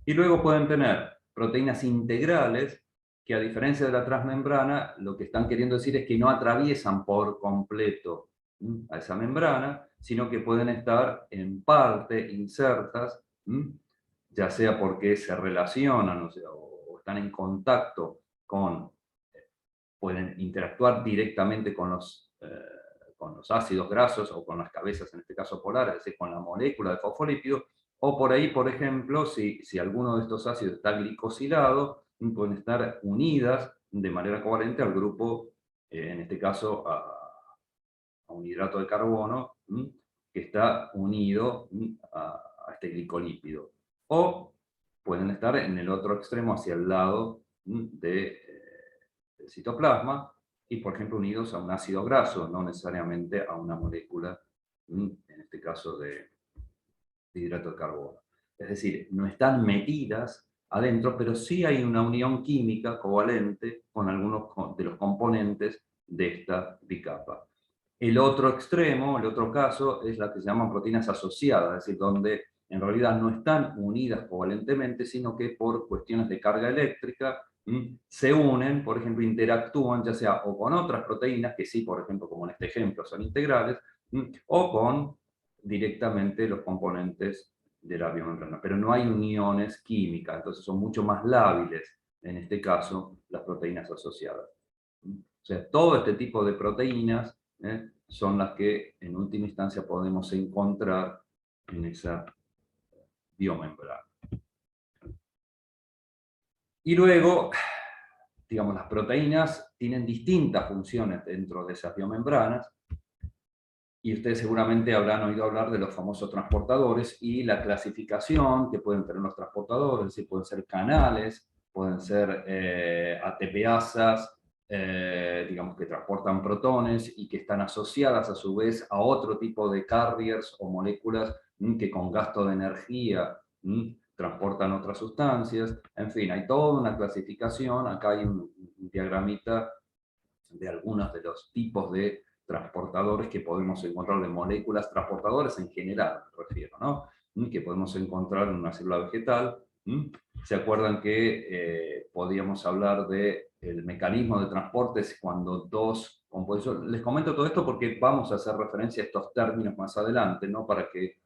Y luego pueden tener proteínas integrales, que a diferencia de la transmembrana, lo que están queriendo decir es que no atraviesan por completo a esa membrana, sino que pueden estar en parte insertas, ya sea porque se relacionan, o están en contacto con, pueden interactuar directamente con los ácidos grasos o con las cabezas, en este caso polares, es decir, con la molécula de fosfolípido, o por ahí, por ejemplo, si alguno de estos ácidos está glicosilado, pueden estar unidas de manera covalente al grupo, en este caso a un hidrato de carbono, que está unido a este glicolípido. O pueden estar en el otro extremo, hacia el lado del citoplasma, y por ejemplo unidos a un ácido graso, no necesariamente a una molécula, en este caso de hidrato de carbono. Es decir, no están metidas adentro, pero sí hay una unión química covalente con algunos de los componentes de esta bicapa. El otro extremo, el otro caso, es la que se llaman proteínas asociadas, es decir, donde en realidad no están unidas covalentemente, sino que por cuestiones de carga eléctrica se unen, por ejemplo, interactúan ya sea o con otras proteínas, que sí, por ejemplo, como en este ejemplo, son integrales, o con directamente los componentes de la biomembrana. Pero no hay uniones químicas, entonces son mucho más lábiles, en este caso, las proteínas asociadas. O sea, todo este tipo de proteínas son las que en última instancia podemos encontrar en esa biomembrana. Y luego, digamos, las proteínas tienen distintas funciones dentro de esas biomembranas, y ustedes seguramente habrán oído hablar de los famosos transportadores y la clasificación que pueden tener los transportadores, es decir, pueden ser canales, pueden ser ATPasas, digamos que transportan protones y que están asociadas a su vez a otro tipo de carriers o moléculas que con gasto de energía transportan otras sustancias. En fin, hay toda una clasificación. Acá hay un diagramita de algunos de los tipos de transportadores que podemos encontrar, de moléculas transportadoras en general, me refiero, ¿no? Que podemos encontrar en una célula vegetal. ¿Se acuerdan que podíamos hablar del mecanismo de transporte cuando dos compuestos? Les comento todo esto porque vamos a hacer referencia a estos términos más adelante, ¿no? Para que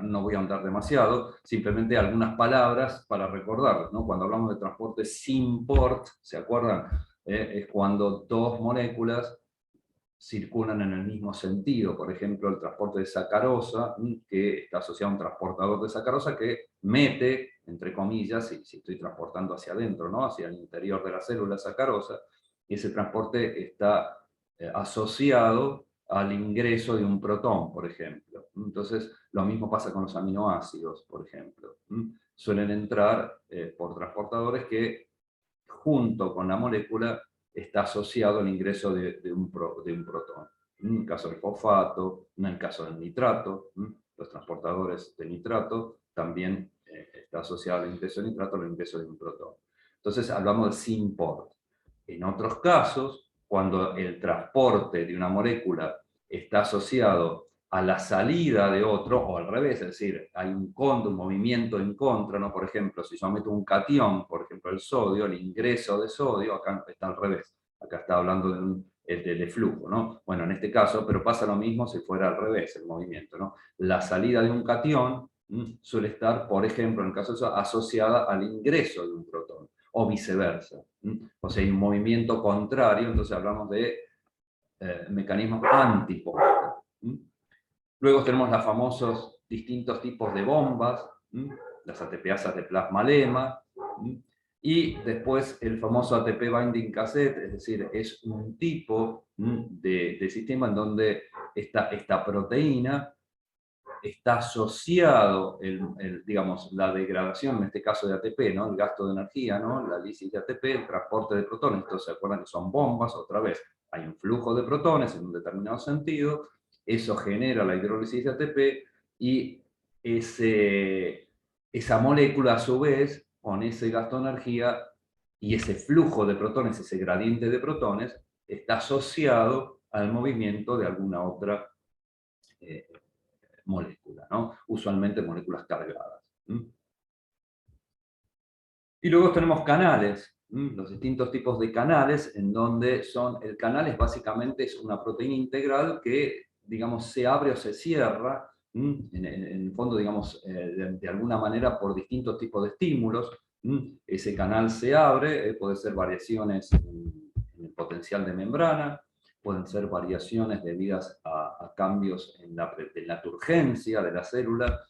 no voy a ahondar demasiado, simplemente algunas palabras para recordarlos, ¿no? Cuando hablamos de transporte sin port, ¿se acuerdan? Es cuando dos moléculas circulan en el mismo sentido. Por ejemplo, el transporte de sacarosa, que está asociado a un transportador de sacarosa que mete, entre comillas, si estoy transportando hacia adentro, ¿no? Hacia el interior de la célula sacarosa, y ese transporte está asociado al ingreso de un protón, por ejemplo. Entonces, lo mismo pasa con los aminoácidos, por ejemplo. Suelen entrar por transportadores que, junto con la molécula, está asociado al ingreso de un protón. En el caso del fosfato, en el caso del nitrato, los transportadores de nitrato, también está asociado al ingreso de nitrato al ingreso de un protón. Entonces hablamos de sin port. En otros casos, cuando el transporte de una molécula está asociado a la salida de otro, o al revés, es decir, hay un movimiento en contra, ¿no? Por ejemplo, si yo meto un catión, por ejemplo el sodio, el ingreso de sodio, acá está al revés, acá está hablando de flujo, ¿no? Bueno, en este caso, pero pasa lo mismo si fuera al revés el movimiento, ¿no? La salida de un catión suele estar, por ejemplo, en el caso de eso, asociada al ingreso de un protón, o viceversa. O sea, hay un movimiento contrario, entonces hablamos de mecanismos antipolares. Luego tenemos los famosos distintos tipos de bombas, las ATPasas de plasma-lema, y después el famoso ATP binding cassette, es decir, es un tipo de sistema en donde esta proteína está asociado, digamos, la degradación, en este caso de ATP, ¿no? El gasto de energía, ¿no? La lisis de ATP, el transporte de protones. Entonces, ¿se acuerdan que son bombas? Otra vez, hay un flujo de protones en un determinado sentido, eso genera la hidrólisis de ATP, y esa molécula, a su vez, con ese gasto de energía y ese flujo de protones, ese gradiente de protones, está asociado al movimiento de alguna otra molécula, ¿no? Usualmente moléculas cargadas. Y luego tenemos canales, los distintos tipos de canales, en donde el canal es básicamente una proteína integral que, digamos, se abre o se cierra, en el fondo, digamos, de alguna manera por distintos tipos de estímulos. Ese canal se abre, puede ser variaciones en el potencial de membrana, pueden ser variaciones debidas a cambios en la turgencia de la célula.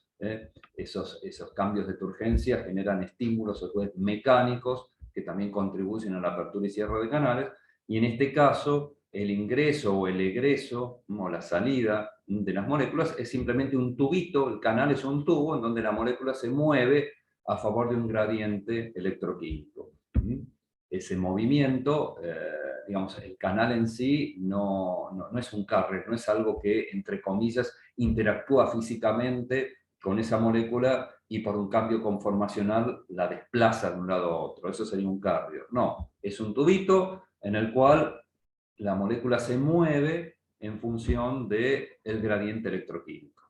Esos cambios de turgencia generan estímulos mecánicos que también contribuyen a la apertura y cierre de canales, y en este caso el ingreso o el egreso, o la salida de las moléculas es simplemente un tubito, el canal es un tubo en donde la molécula se mueve a favor de un gradiente electroquímico. Ese movimiento, digamos, el canal en sí no es un carrier, no es algo que, entre comillas, interactúa físicamente con esa molécula y por un cambio conformacional la desplaza de un lado a otro. Eso sería un carrier. No, es un tubito en el cual la molécula se mueve en función del gradiente electroquímico.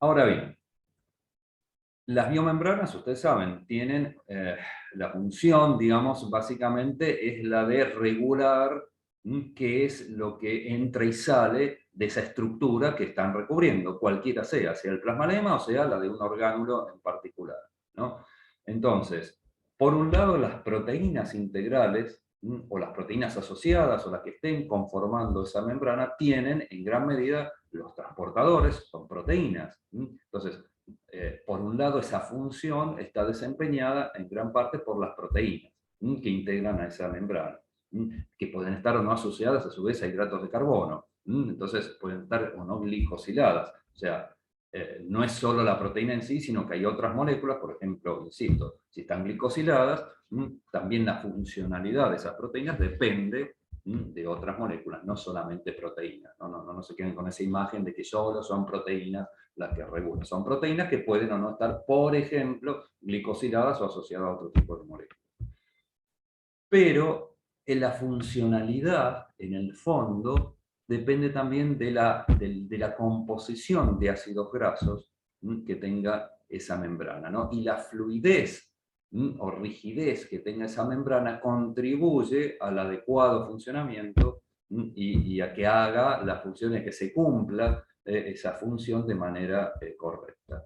Ahora bien, las biomembranas, ustedes saben, tienen la función, digamos, básicamente es la de regular qué es lo que entra y sale de esa estructura que están recubriendo, cualquiera sea el plasmalema o sea la de un orgánulo en particular, ¿no? Entonces, por un lado, las proteínas integrales, o las proteínas asociadas, o las que estén conformando esa membrana, tienen en gran medida los transportadores, son proteínas. Entonces, por un lado, esa función está desempeñada en gran parte por las proteínas que integran a esa membrana, que pueden estar o no asociadas a su vez a hidratos de carbono. Entonces, pueden estar o no glicosiladas. O sea, no es solo la proteína en sí, sino que hay otras moléculas, por ejemplo, insisto, si están glicosiladas, también la funcionalidad de esas proteínas depende de otras moléculas, no solamente proteínas. No se queden con esa imagen de que solo son proteínas las que regulan. Son proteínas que pueden o no estar, por ejemplo, glicosiladas o asociadas a otro tipo de moléculas. Pero en la funcionalidad, en el fondo, depende también de la composición de ácidos grasos que tenga esa membrana, ¿no? Y la fluidez o rigidez que tenga esa membrana contribuye al adecuado funcionamiento y a que haga las funciones, que se cumpla esa función de manera correcta.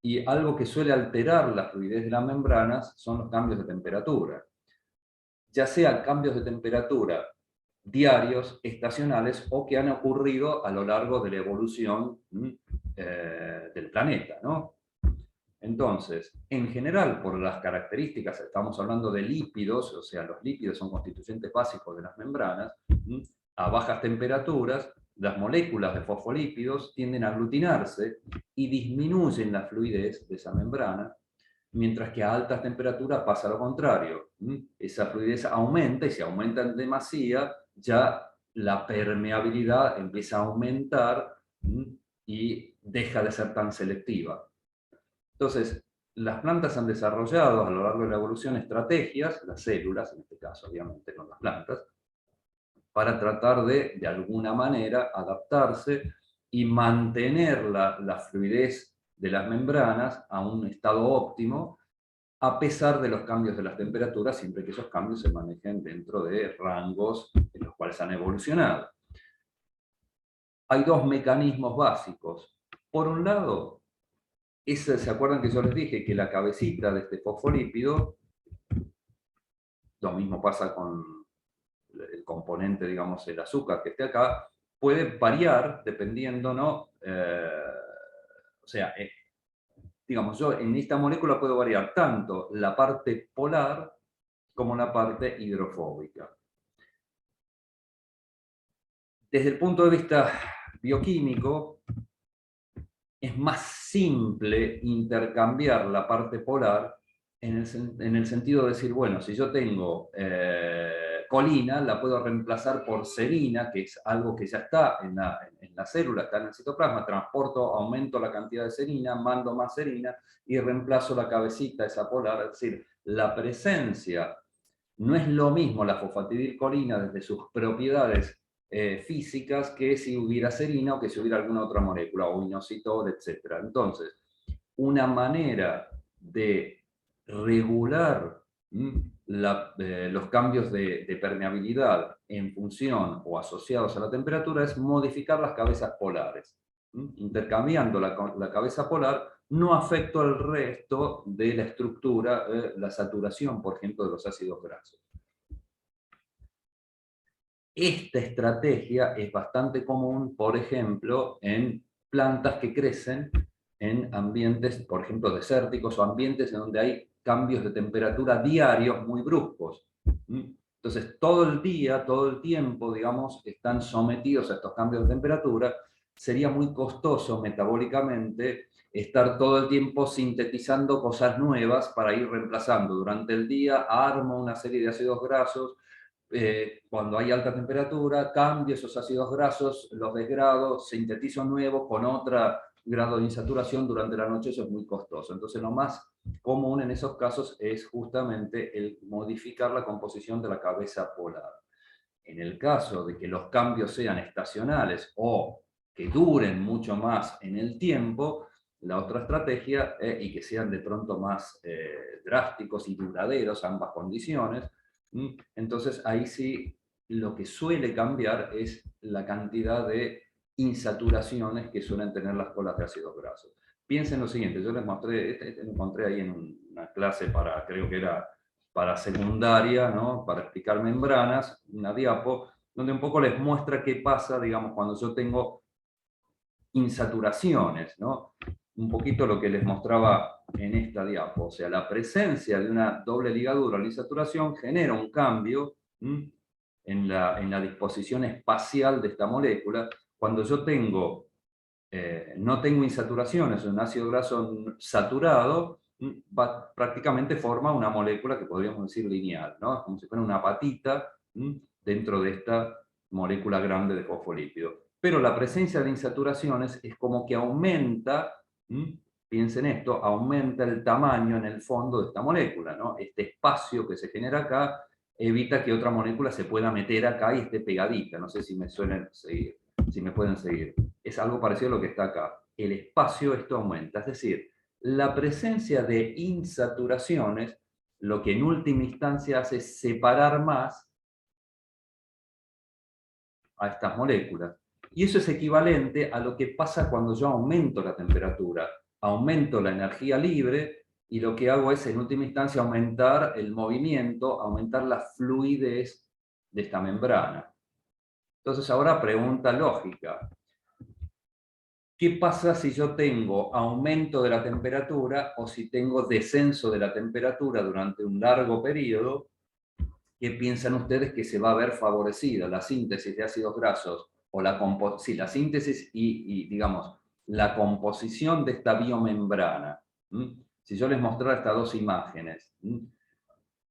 Y algo que suele alterar la fluidez de las membranas son los cambios de temperatura, ya sean cambios de temperatura diarios, estacionales, o que han ocurrido a lo largo de la evolución del planeta, ¿no? Entonces, en general, por las características, estamos hablando de lípidos, o sea, los lípidos son constituyentes básicos de las membranas, a bajas temperaturas, las moléculas de fosfolípidos tienden a aglutinarse y disminuyen la fluidez de esa membrana, mientras que a altas temperaturas pasa lo contrario. Esa fluidez aumenta, y si aumenta en demasía, ya la permeabilidad empieza a aumentar y deja de ser tan selectiva. Entonces, las plantas han desarrollado a lo largo de la evolución estrategias, las células, en este caso obviamente no las plantas, para tratar de alguna manera, adaptarse y mantener la fluidez de las membranas a un estado óptimo, a pesar de los cambios de las temperaturas, siempre que esos cambios se manejen dentro de rangos en los cuales han evolucionado. Hay dos mecanismos básicos. Por un lado, ¿se acuerdan que yo les dije que la cabecita de este fosfolípido, lo mismo pasa con el componente, digamos, el azúcar que esté acá, puede variar dependiendo, ¿no? O sea, digamos, yo en esta molécula puedo variar tanto la parte polar como la parte hidrofóbica. Desde el punto de vista bioquímico, es más simple intercambiar la parte polar en el sentido de decir, bueno, si yo tengo colina, la puedo reemplazar por serina, que es algo que ya está en la célula, está en el citoplasma, transporto, aumento la cantidad de serina, mando más serina y reemplazo la cabecita esa polar. Es decir, la presencia no es lo mismo la fosfatidilcolina desde sus propiedades físicas que si hubiera serina o que si hubiera alguna otra molécula, o inositol, etc. Entonces, una manera de regular los cambios de permeabilidad en función o asociados a la temperatura es modificar las cabezas polares. Intercambiando la cabeza polar, no afecta el resto de la estructura, la saturación, por ejemplo, de los ácidos grasos. Esta estrategia es bastante común, por ejemplo, en plantas que crecen en ambientes, por ejemplo, desérticos o ambientes en donde hay cambios de temperatura diarios muy bruscos. Entonces, todo el día, todo el tiempo, digamos, están sometidos a estos cambios de temperatura. Sería muy costoso metabólicamente estar todo el tiempo sintetizando cosas nuevas para ir reemplazando. Durante el día armo una serie de ácidos grasos, cuando hay alta temperatura, cambio esos ácidos grasos, los degrado, sintetizo nuevos con otro grado de insaturación durante la noche, eso es muy costoso. Entonces lo más común en esos casos es justamente el modificar la composición de la cabeza polar. En el caso de que los cambios sean estacionales o que duren mucho más en el tiempo, la otra estrategia, y que sean de pronto más drásticos y duraderos ambas condiciones, entonces ahí sí lo que suele cambiar es la cantidad de insaturaciones que suelen tener las colas de ácidos grasos. Piensen lo siguiente, yo les mostré, lo encontré ahí en una clase para, creo que era para secundaria, ¿no? Para explicar membranas, una diapo, donde un poco les muestra qué pasa, digamos, cuando yo tengo insaturaciones, ¿no? Un poquito lo que les mostraba en esta diapo. O sea, la presencia de una doble ligadura o la insaturación genera un cambio en la disposición espacial de esta molécula. Cuando yo tengo, no tengo insaturaciones, un ácido graso saturado, prácticamente forma una molécula que podríamos decir lineal, ¿no? Como si fuera una patita dentro de esta molécula grande de fosfolípido. Pero la presencia de insaturaciones es como que aumenta, piensen esto, aumenta el tamaño en el fondo de esta molécula, ¿no? Este espacio que se genera acá evita que otra molécula se pueda meter acá y esté pegadita. No sé si me suelen seguir, si me pueden seguir. Es algo parecido a lo que está acá. El espacio esto aumenta, es decir, la presencia de insaturaciones lo que en última instancia hace es separar más a estas moléculas. Y eso es equivalente a lo que pasa cuando yo aumento la temperatura, aumento la energía libre y lo que hago es en última instancia aumentar el movimiento, aumentar la fluidez de esta membrana. Entonces ahora pregunta lógica. ¿Qué pasa si yo tengo aumento de la temperatura o si tengo descenso de la temperatura durante un largo periodo? ¿Qué piensan ustedes que se va a ver favorecida la síntesis de ácidos grasos o la síntesis y, digamos, la composición de esta biomembrana? Si yo les mostrara estas dos imágenes,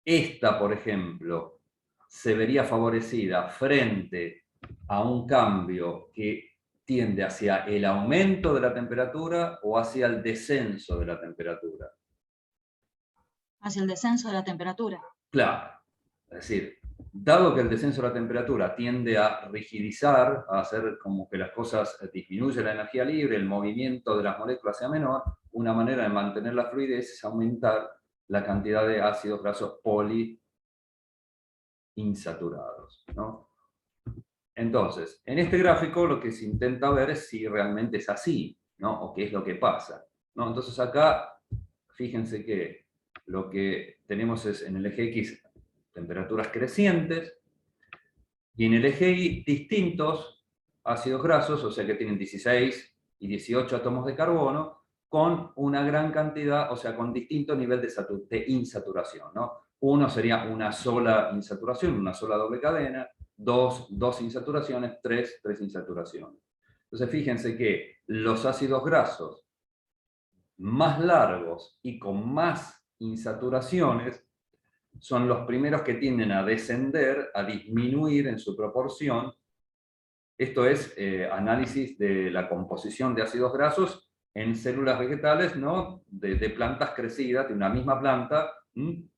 esta, por ejemplo, se vería favorecida frente a un cambio que tiende hacia el aumento de la temperatura o hacia el descenso de la temperatura. Hacia el descenso de la temperatura. Claro. Es decir, dado que el descenso de la temperatura tiende a rigidizar, a hacer como que las cosas disminuye la energía libre, el movimiento de las moléculas sea menor, una manera de mantener la fluidez es aumentar la cantidad de ácidos grasos poliinsaturados, ¿no? Entonces, en este gráfico lo que se intenta ver es si realmente es así, ¿no? O qué es lo que pasa, ¿no? Entonces acá, fíjense que lo que tenemos es en el eje X temperaturas crecientes, y en el eje Y distintos ácidos grasos, o sea que tienen 16 y 18 átomos de carbono, con una gran cantidad, o sea, con distinto nivel de insaturación, ¿no? Uno sería una sola insaturación, una sola doble cadena, dos insaturaciones, tres insaturaciones. Entonces fíjense que los ácidos grasos más largos y con más insaturaciones son los primeros que tienden a descender, a disminuir en su proporción. Esto es análisis de la composición de ácidos grasos en células vegetales, ¿no? de plantas crecidas, de una misma planta,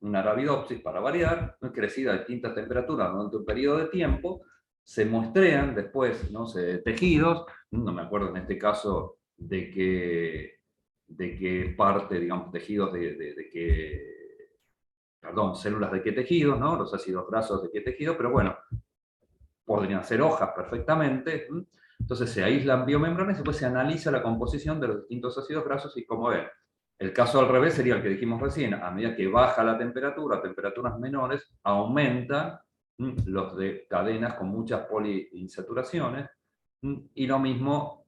una Arabidopsis para variar, crecida a distintas temperaturas durante un periodo de tiempo, se muestrean después, ¿no? Tejidos, no me acuerdo en este caso de qué parte, digamos, tejidos de qué, perdón, células de qué tejido, ¿no? Los ácidos grasos de qué tejido, pero bueno, podrían ser hojas perfectamente. Entonces se aíslan biomembranas y después se analiza la composición de los distintos ácidos grasos y como ven, el caso al revés sería el que dijimos recién, a medida que baja la temperatura, temperaturas menores, aumentan los de cadenas con muchas poliinsaturaciones, y lo mismo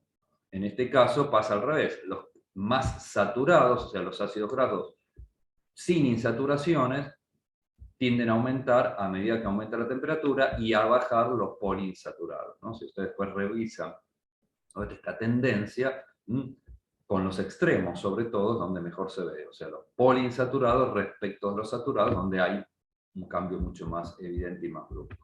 en este caso pasa al revés, los más saturados, o sea, los ácidos grasos sin insaturaciones, tienden a aumentar a medida que aumenta la temperatura y a bajar los poliinsaturados, ¿no? Si ustedes después revisan esta tendencia, con los extremos, sobre todo, es donde mejor se ve, o sea, los poliinsaturados respecto a los saturados, donde hay un cambio mucho más evidente y más brusco.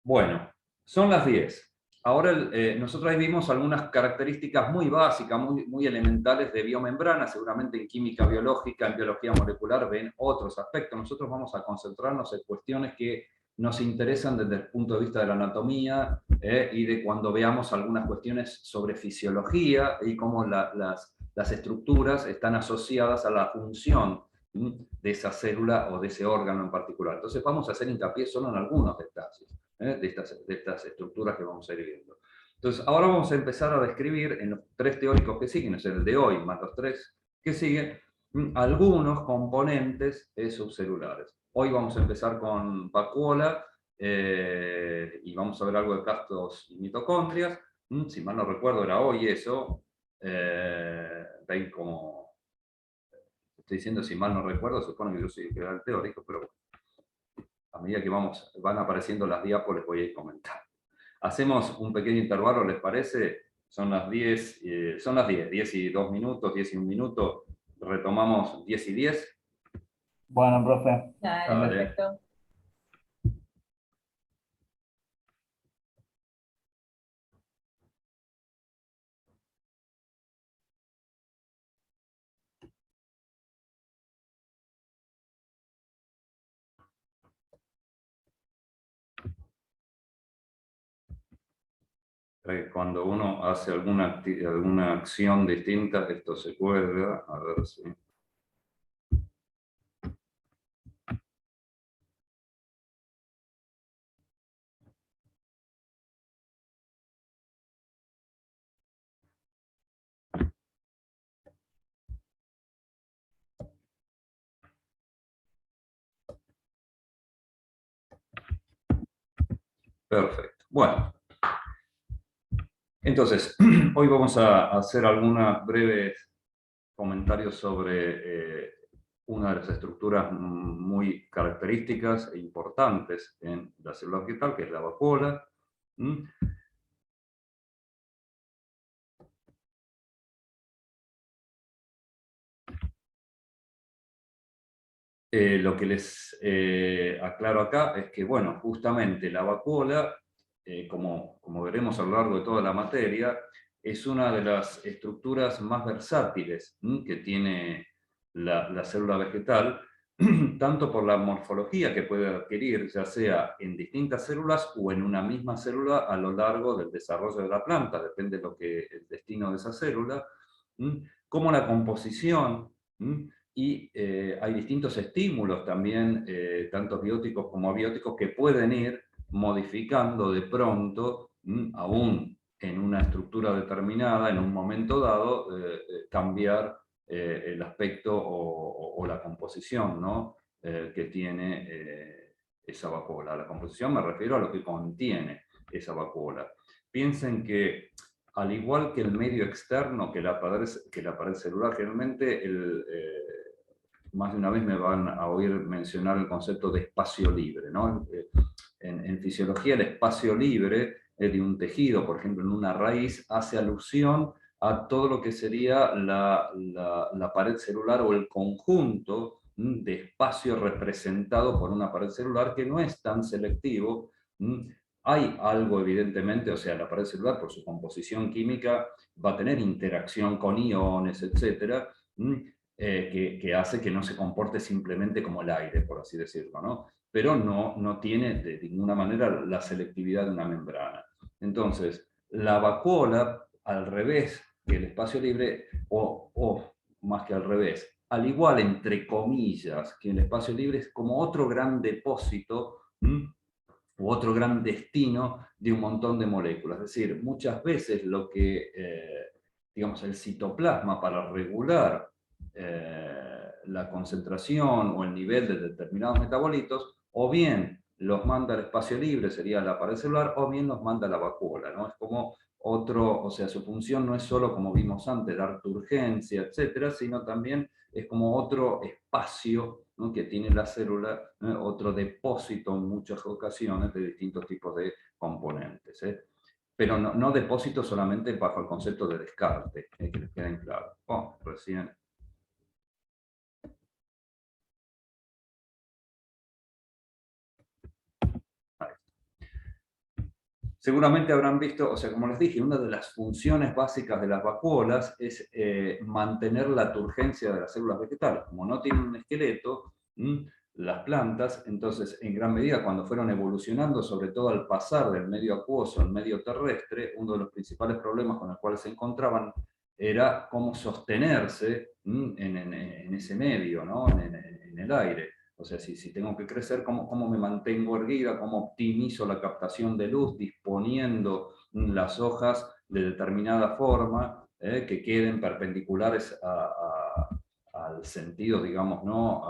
Bueno, son las 10. Ahora nosotros ahí vimos algunas características muy básicas, muy elementales de biomembrana. Seguramente en química biológica, en biología molecular ven otros aspectos. Nosotros vamos a concentrarnos en cuestiones que nos interesan desde el punto de vista de la anatomía y de cuando veamos algunas cuestiones sobre fisiología y cómo las estructuras están asociadas a la función de esa célula o de ese órgano en particular. Entonces vamos a hacer hincapié solo en algunos detalles de estas estructuras que vamos a ir viendo. Entonces ahora vamos a empezar a describir en los 3 teóricos que siguen, es el de hoy más los 3 que siguen, algunos componentes subcelulares. Hoy vamos a empezar con vacuola y vamos a ver algo de plastos y mitocondrias. Si mal no recuerdo era hoy eso. Ven como estoy diciendo, si mal no recuerdo, supone que yo soy el teórico, pero a medida que van apareciendo las diapos les voy a ir comentando. Hacemos un pequeño intervalo, ¿les parece? Son las 10, 10 y 2 minutos, 10 y 1 minuto. Retomamos 10 y 10. Bueno, profe. Dale, perfecto. Cuando uno hace alguna acción distinta, esto se cuelga. A ver si... Perfecto. Bueno. Entonces, hoy vamos a hacer algunos breves comentarios sobre una de las estructuras muy características e importantes en la célula vegetal, que es la vacuola. Lo que les aclaro acá es que, bueno, justamente la vacuola, como veremos a lo largo de toda la materia, es una de las estructuras más versátiles que tiene la célula vegetal, tanto por la morfología que puede adquirir, ya sea en distintas células o en una misma célula a lo largo del desarrollo de la planta, depende de el destino de esa célula, como la composición, y hay distintos estímulos también, tanto bióticos como abióticos, que pueden ir modificando de pronto, aún en una estructura determinada, en un momento dado, cambiar el aspecto o la composición, ¿no? Que tiene esa vacuola. A la composición me refiero a lo que contiene esa vacuola. Piensen que, al igual que el medio externo, que la pared celular, generalmente más de una vez me van a oír mencionar el concepto de espacio libre, ¿no? En fisiología, el espacio libre de un tejido, por ejemplo, en una raíz, hace alusión a todo lo que sería la pared celular o el conjunto de espacio representado por una pared celular, que no es tan selectivo. Hay algo, evidentemente, o sea, la pared celular, por su composición química, va a tener interacción con iones, etc., que hace que no se comporte simplemente como el aire, por así decirlo, ¿no? Pero no tiene de ninguna manera la selectividad de una membrana. Entonces, la vacuola, al revés que el espacio libre, o más que al revés, al igual, entre comillas, que el espacio libre, es como otro gran depósito, u otro gran destino de un montón de moléculas. Es decir, muchas veces lo que, digamos, el citoplasma, para regular la concentración o el nivel de determinados metabolitos, o bien los manda al espacio libre, sería la pared celular, o bien los manda a la vacuola, ¿no? Es como otro, o sea, su función no es solo, como vimos antes, dar turgencia, etcétera, sino también es como otro espacio, ¿no?, que tiene la célula, otro depósito en muchas ocasiones de distintos tipos de componentes. Pero no depósito solamente bajo el concepto de descarte, que les queden claro. Recién. Seguramente habrán visto, o sea, como les dije, una de las funciones básicas de las vacuolas es mantener la turgencia de las células vegetales. Como no tienen un esqueleto, las plantas, entonces, en gran medida, cuando fueron evolucionando, sobre todo al pasar del medio acuoso al medio terrestre, uno de los principales problemas con los cuales se encontraban era cómo sostenerse en ese medio, ¿no?, en el aire. O sea, si tengo que crecer, ¿cómo me mantengo erguida? ¿Cómo optimizo la captación de luz disponiendo las hojas de determinada forma que queden perpendiculares al sentido, digamos, ¿no?,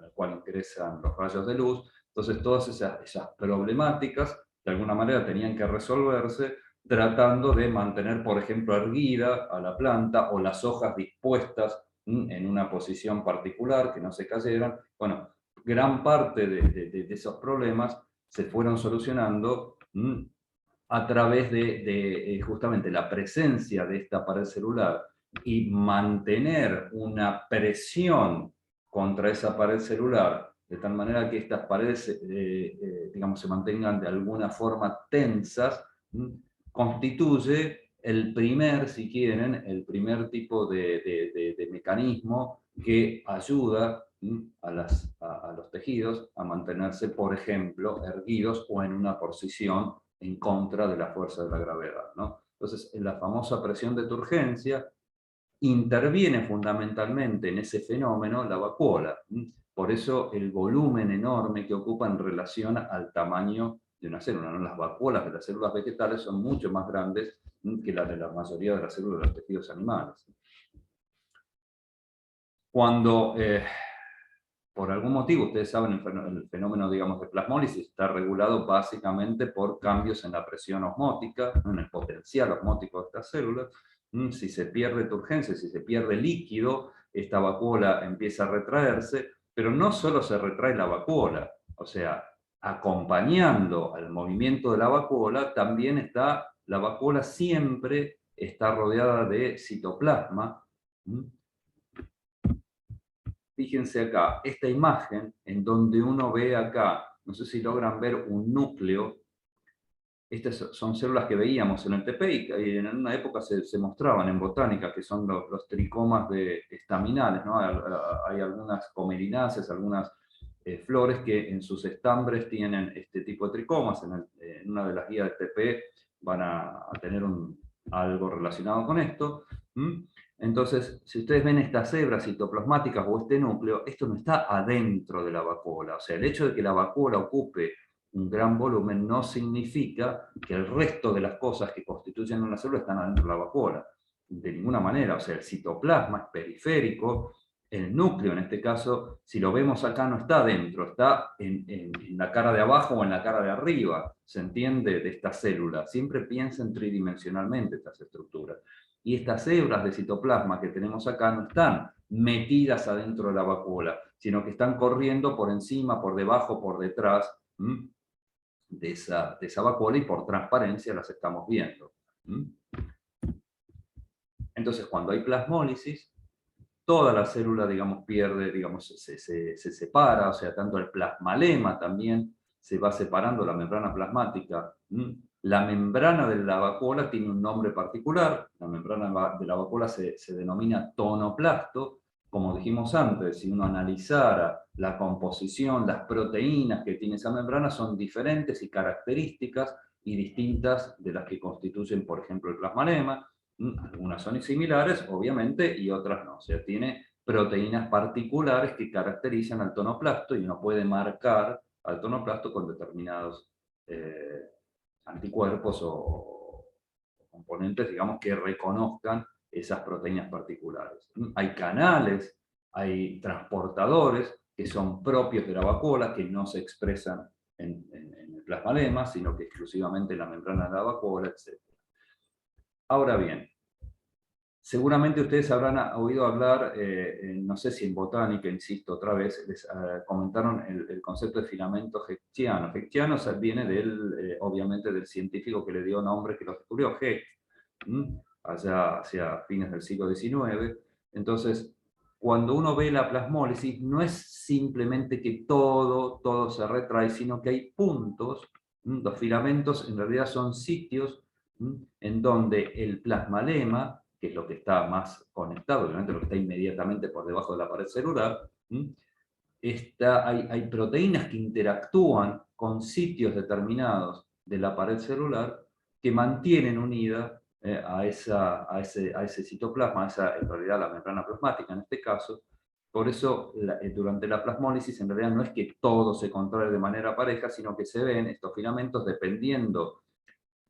en el cual ingresan los rayos de luz? Entonces, todas esas problemáticas, de alguna manera, tenían que resolverse tratando de mantener, por ejemplo, erguida a la planta o las hojas dispuestas en una posición particular, que no se cayeran. Bueno, gran parte de esos problemas se fueron solucionando a través de justamente la presencia de esta pared celular y mantener una presión contra esa pared celular, de tal manera que estas paredes, digamos, se mantengan de alguna forma tensas, constituye el primer, si quieren, el primer tipo de mecanismo que ayuda a los tejidos a mantenerse, por ejemplo, erguidos o en una posición en contra de la fuerza de la gravedad, ¿no? Entonces, en la famosa presión de turgencia interviene fundamentalmente en ese fenómeno la vacuola. Por eso el volumen enorme que ocupa en relación al tamaño de una célula, ¿no? Las vacuolas de las células vegetales son mucho más grandes que las de la mayoría de las células de los tejidos animales. Cuando, por algún motivo, ustedes saben, el fenómeno, digamos, de plasmólisis está regulado básicamente por cambios en la presión osmótica, en el potencial osmótico de estas células. Si se pierde turgencia, si se pierde líquido, esta vacuola empieza a retraerse, pero no solo se retrae la vacuola, o sea, acompañando al movimiento de la vacuola, también está, la vacuola siempre está rodeada de citoplasma. Fíjense acá, esta imagen en donde uno ve acá, no sé si logran ver un núcleo. Estas son células que veíamos en el TP y en una época se mostraban en botánica, que son los tricomas estaminales, ¿no? Hay algunas comerináceas, algunas flores que en sus estambres tienen este tipo de tricomas. En una de las guías de TP van a tener algo relacionado con esto. Entonces, si ustedes ven estas hebras citoplasmáticas o este núcleo, esto no está adentro de la vacuola. O sea, el hecho de que la vacuola ocupe un gran volumen no significa que el resto de las cosas que constituyen una célula están adentro de la vacuola. De ninguna manera. O sea, el citoplasma es periférico, el núcleo en este caso, si lo vemos acá, no está adentro, está en la cara de abajo o en la cara de arriba, ¿se entiende?, de esta célula. Siempre piensen tridimensionalmente estas estructuras. Y estas hebras de citoplasma que tenemos acá no están metidas adentro de la vacuola, sino que están corriendo por encima, por debajo, por detrás de esa vacuola, y por transparencia las estamos viendo. Entonces, cuando hay plasmólisis, toda la célula, digamos, pierde, digamos, se separa, o sea, tanto el plasmalema también se va separando, la membrana plasmática. La membrana de la vacuola tiene un nombre particular, la membrana de la vacuola se denomina tonoplasto. Como dijimos antes, si uno analizara la composición, las proteínas que tiene esa membrana son diferentes y características y distintas de las que constituyen, por ejemplo, el plasmalema. Algunas son similares, obviamente, y otras no. O sea, tiene proteínas particulares que caracterizan al tonoplasto, y uno puede marcar al tonoplasto con determinados anticuerpos o componentes, digamos, que reconozcan esas proteínas particulares. Hay canales, hay transportadores que son propios de la vacuola, que no se expresan en el plasmalema, sino que exclusivamente en la membrana de la vacuola, etc. Ahora bien, seguramente ustedes habrán oído hablar, no sé si en botánica, insisto otra vez, les comentaron el concepto de filamento Hechtiano. Hechtiano viene obviamente del científico que le dio nombre, que lo descubrió, Hecht, allá hacia fines del siglo XIX. Entonces, cuando uno ve la plasmólisis, no es simplemente que todo se retrae, sino que hay puntos. Los filamentos en realidad son sitios en donde el plasmalema, que es lo que está más conectado, obviamente lo que está inmediatamente por debajo de la pared celular, hay proteínas que interactúan con sitios determinados de la pared celular que mantienen unida a ese citoplasma, en realidad la membrana plasmática en este caso. Por eso, durante la plasmólisis, en realidad no es que todo se contrae de manera pareja, sino que se ven estos filamentos dependiendo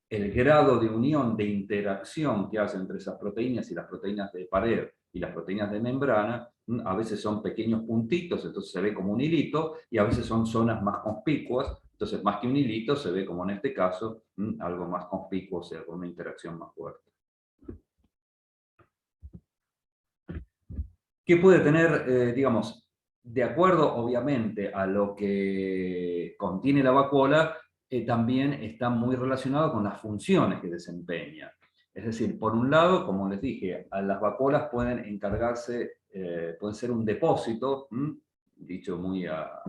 el grado de unión, de interacción que hace entre esas proteínas y las proteínas de pared y las proteínas de membrana. A veces son pequeños puntitos, entonces se ve como un hilito, y a veces son zonas más conspicuas, entonces más que un hilito se ve como en este caso algo más conspicuo, o sea, con una interacción más fuerte. ¿Qué puede tener, digamos, de acuerdo obviamente a lo que contiene la vacuola, también está muy relacionado con las funciones que desempeña? Es decir, por un lado, como les dije, a las vacuolas pueden encargarse, pueden ser un depósito, dicho muy a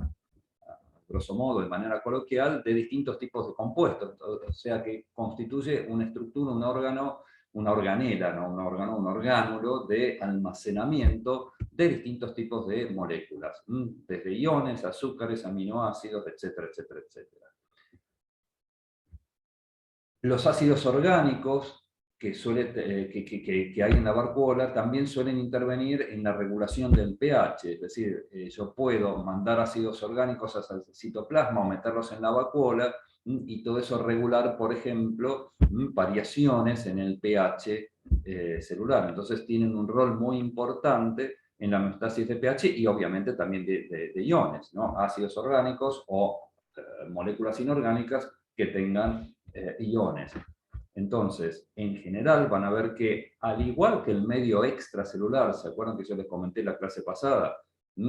grosso modo, de manera coloquial, de distintos tipos de compuestos, o sea que constituye una estructura, un órgano, una organela, no un órgano, un orgánulo de almacenamiento de distintos tipos de moléculas, desde iones, azúcares, aminoácidos, etcétera, etcétera, etcétera. Los ácidos orgánicos que hay en la vacuola también suelen intervenir en la regulación del pH, es decir, yo puedo mandar ácidos orgánicos al citoplasma o meterlos en la vacuola, y todo eso regular, por ejemplo, variaciones en el pH celular. Entonces tienen un rol muy importante en la homeostasis de pH y obviamente también de iones, ¿no? Ácidos orgánicos o moléculas inorgánicas que tengan iones. Entonces, en general van a ver que, al igual que el medio extracelular, ¿se acuerdan que yo les comenté en la clase pasada?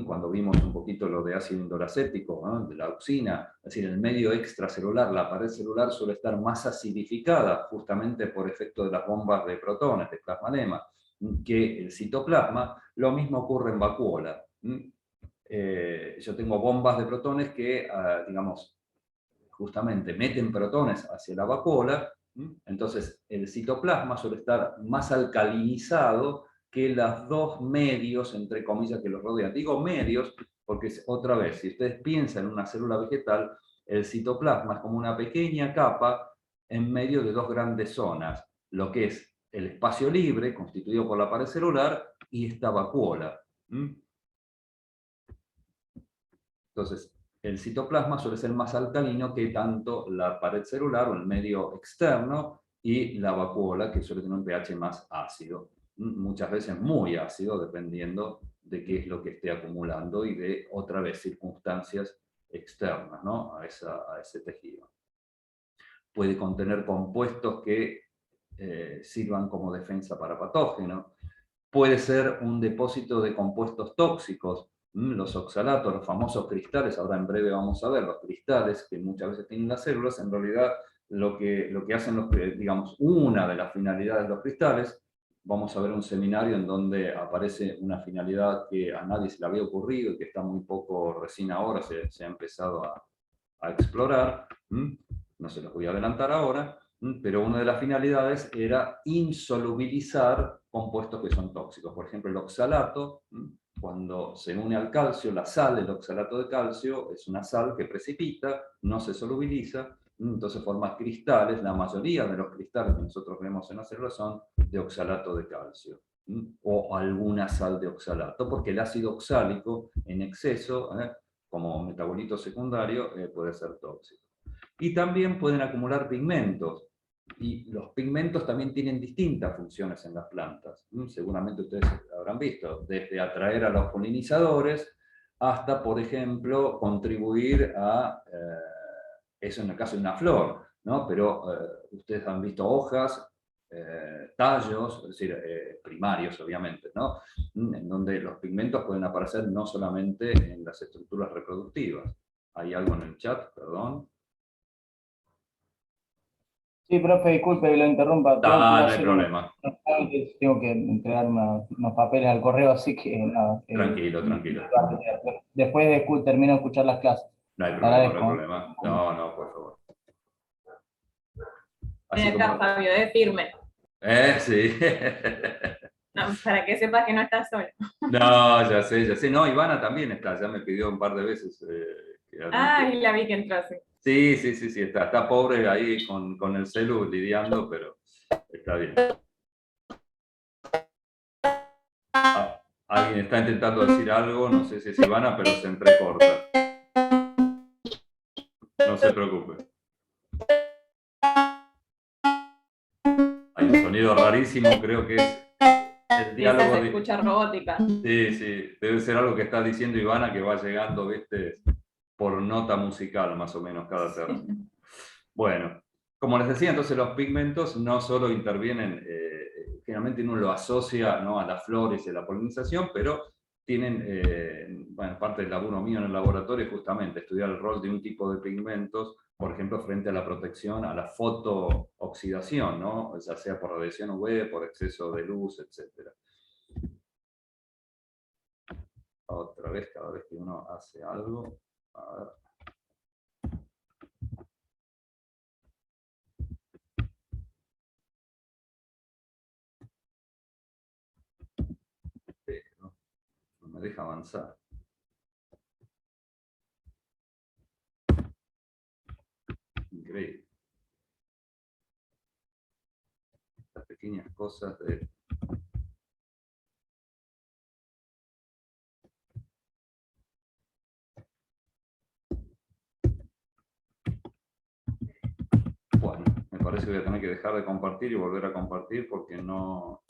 Cuando vimos un poquito lo de ácido indoracético, ¿no? De la auxina, es decir, el medio extracelular, la pared celular suele estar más acidificada, justamente por efecto de las bombas de protones, de plasmalema, que el citoplasma. Lo mismo ocurre en vacuola. Yo tengo bombas de protones que, digamos, justamente meten protones hacia la vacuola, entonces el citoplasma suele estar más alcalinizado que los dos medios, entre comillas, que los rodean. Digo medios porque, otra vez, si ustedes piensan en una célula vegetal, el citoplasma es como una pequeña capa en medio de dos grandes zonas, lo que es el espacio libre, constituido por la pared celular, y esta vacuola. Entonces, el citoplasma suele ser más alcalino que tanto la pared celular o el medio externo y la vacuola, que suele tener un pH más ácido. Muchas veces muy ácido, dependiendo de qué es lo que esté acumulando y de, otra vez, circunstancias externas, ¿no? a ese tejido. Puede contener compuestos que sirvan como defensa para patógenos. Puede ser un depósito de compuestos tóxicos, los oxalatos, los famosos cristales. Ahora en breve vamos a ver los cristales que muchas veces tienen las células. En realidad lo que hacen, digamos, una de las finalidades de los cristales, vamos a ver un seminario en donde aparece una finalidad que a nadie se le había ocurrido y que está muy poco, recién ahora se ha empezado a explorar. No se los voy a adelantar ahora, pero una de las finalidades era insolubilizar compuestos que son tóxicos. Por ejemplo, el oxalato, cuando se une al calcio, la sal, el oxalato de calcio, es una sal que precipita, no se solubiliza, entonces forma cristales. La mayoría de los cristales que nosotros vemos en las células son de oxalato de calcio, o alguna sal de oxalato, porque el ácido oxálico en exceso, como metabolito secundario, puede ser tóxico. Y también pueden acumular pigmentos. Y los pigmentos también tienen distintas funciones en las plantas. Seguramente ustedes habrán visto, desde atraer a los polinizadores hasta, por ejemplo, contribuir a, eso en el caso de una flor, ¿no? Pero ustedes han visto hojas tallos, es decir, primarios obviamente, ¿no? En donde los pigmentos pueden aparecer no solamente en las estructuras reproductivas. ¿Hay algo en el chat? Perdón. Sí, profe, disculpe que lo interrumpa. Tengo que ir Ah, a no hay hacer problema. tengo que entregar unos papeles al correo, así que nada. Tranquilo, tranquilo. Después termino de escuchar las clases. No hay Te problema, no hay agradezco. problema. No, no, por favor. Así Ven acá, como... Fabio, de firme. Sí. No, para que sepas que no estás solo. No, ya sé. No, Ivana también está, ya me pidió un par de veces. Ay, la vi que entró así. Sí, está pobre ahí con el celu lidiando, pero está bien. Alguien está intentando decir algo, no sé si es Ivana, pero se entrecorta. No se preocupe. Hay un sonido rarísimo, creo que es el diálogo. Esa se escucha robótica. Sí, debe ser algo que está diciendo Ivana que va llegando, ¿viste? Por nota musical, más o menos, cada tercio. Bueno, como les decía, entonces los pigmentos no solo intervienen, generalmente uno lo asocia, ¿no?, a las flores y a la polinización, pero tienen, bueno, parte del laburo mío en el laboratorio es justamente estudiar el rol de un tipo de pigmentos, por ejemplo, frente a la protección, a la fotooxidación, ¿no?, ya sea por radiación UV, por exceso de luz, etc. Otra vez, cada vez que uno hace algo, a ver. No me deja avanzar. Increíble. Estas pequeñas cosas de... Bueno, me parece que voy a tener que dejar de compartir y volver a compartir porque no...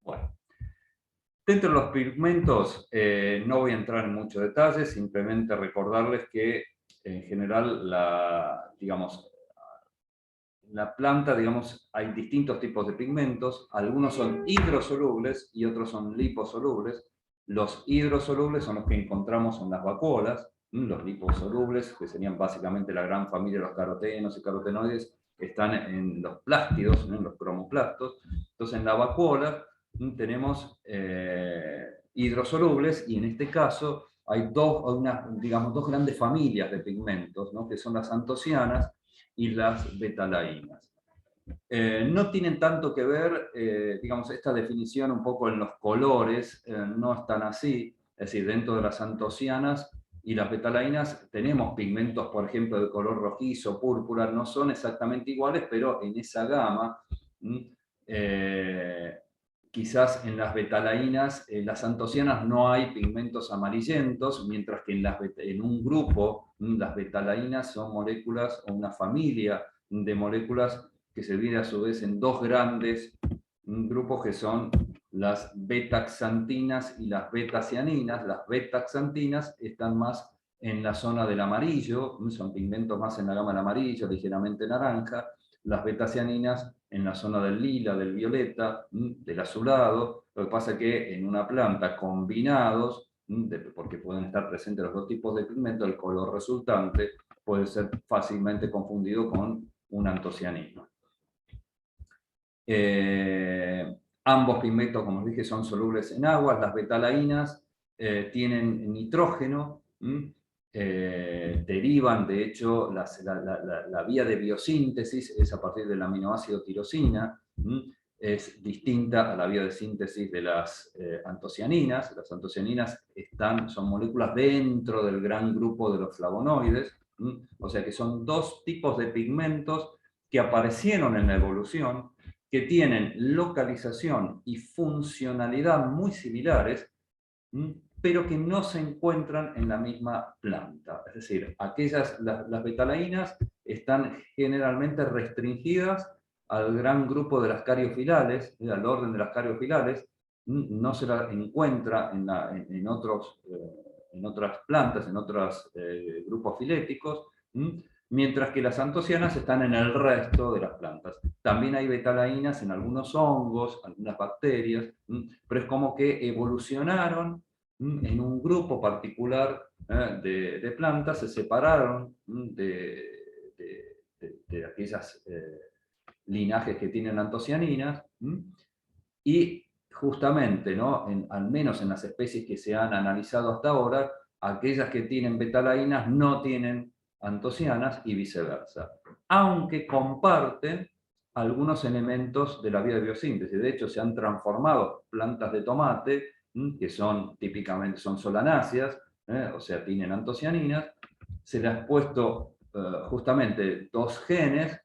Bueno, dentro de los pigmentos no voy a entrar en muchos detalles, simplemente recordarles que en general la planta, digamos, hay distintos tipos de pigmentos, algunos son hidrosolubles y otros son liposolubles. Los hidrosolubles son los que encontramos en las vacuolas, los liposolubles, que serían básicamente la gran familia de los carotenos y carotenoides, están en los plástidos, en los cromoplastos. Entonces en la vacuola tenemos hidrosolubles y en este caso hay dos grandes familias de pigmentos, ¿no?, que son las antocianas y las betalainas. No tienen tanto que ver, digamos, esta definición un poco en los colores, no están así, es decir, dentro de las antocianas y las betalainas tenemos pigmentos, por ejemplo, de color rojizo, púrpura, no son exactamente iguales, pero en esa gama, quizás en las betalainas, las antocianas no hay pigmentos amarillentos, mientras que en un grupo, las betalainas son moléculas o una familia de moléculas que se divide a su vez en dos grandes grupos que son las betaxantinas y las betacianinas. Las betaxantinas están más en la zona del amarillo, son pigmentos más en la gama del amarillo, ligeramente naranja. Las betacianinas en la zona del lila, del violeta, del azulado. Lo que pasa es que en una planta combinados, porque pueden estar presentes los dos tipos de pigmento, el color resultante puede ser fácilmente confundido con un antocianismo. Ambos pigmentos, como os dije, son solubles en agua. Las betalainas tienen nitrógeno, derivan, de hecho, la vía de biosíntesis es a partir del aminoácido tirosina, es distinta a la vía de síntesis de las antocianinas. Las antocianinas son moléculas dentro del gran grupo de los flavonoides, o sea que son dos tipos de pigmentos que aparecieron en la evolución, que tienen localización y funcionalidad muy similares, pero que no se encuentran en la misma planta. Es decir, las betalainas están generalmente restringidas al gran grupo de las cariofilales, al orden de las cariofilales, no se la encuentra en otras plantas, en otros grupos filéticos, mientras que las antocianas están en el resto de las plantas. También hay betalainas en algunos hongos, algunas bacterias, pero es como que evolucionaron en un grupo particular de plantas, se separaron de aquellas linajes que tienen antocianinas, y justamente, ¿no? Al menos en las especies que se han analizado hasta ahora, aquellas que tienen betalainas no tienen antocianas y viceversa, aunque comparten algunos elementos de la vía de biosíntesis. De hecho, se han transformado plantas de tomate, que típicamente son solanáceas, o sea, tienen antocianinas, se les ha puesto justamente dos genes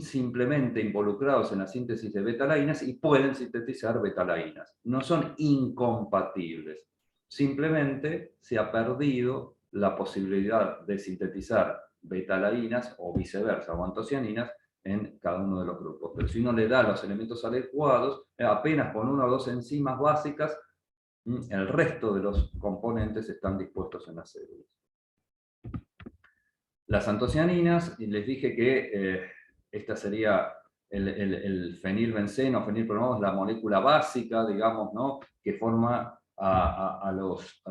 simplemente involucrados en la síntesis de betalainas y pueden sintetizar betalainas. No son incompatibles. Simplemente se ha perdido la posibilidad de sintetizar betalainas o viceversa, o antocianinas, en cada uno de los grupos. Pero si uno le da los elementos adecuados, apenas con una o dos enzimas básicas, el resto de los componentes están dispuestos en las células. Las antocianinas, les dije que esta sería el fenilbenceno, fenilpromado, la molécula básica, digamos, ¿no? Que forma a los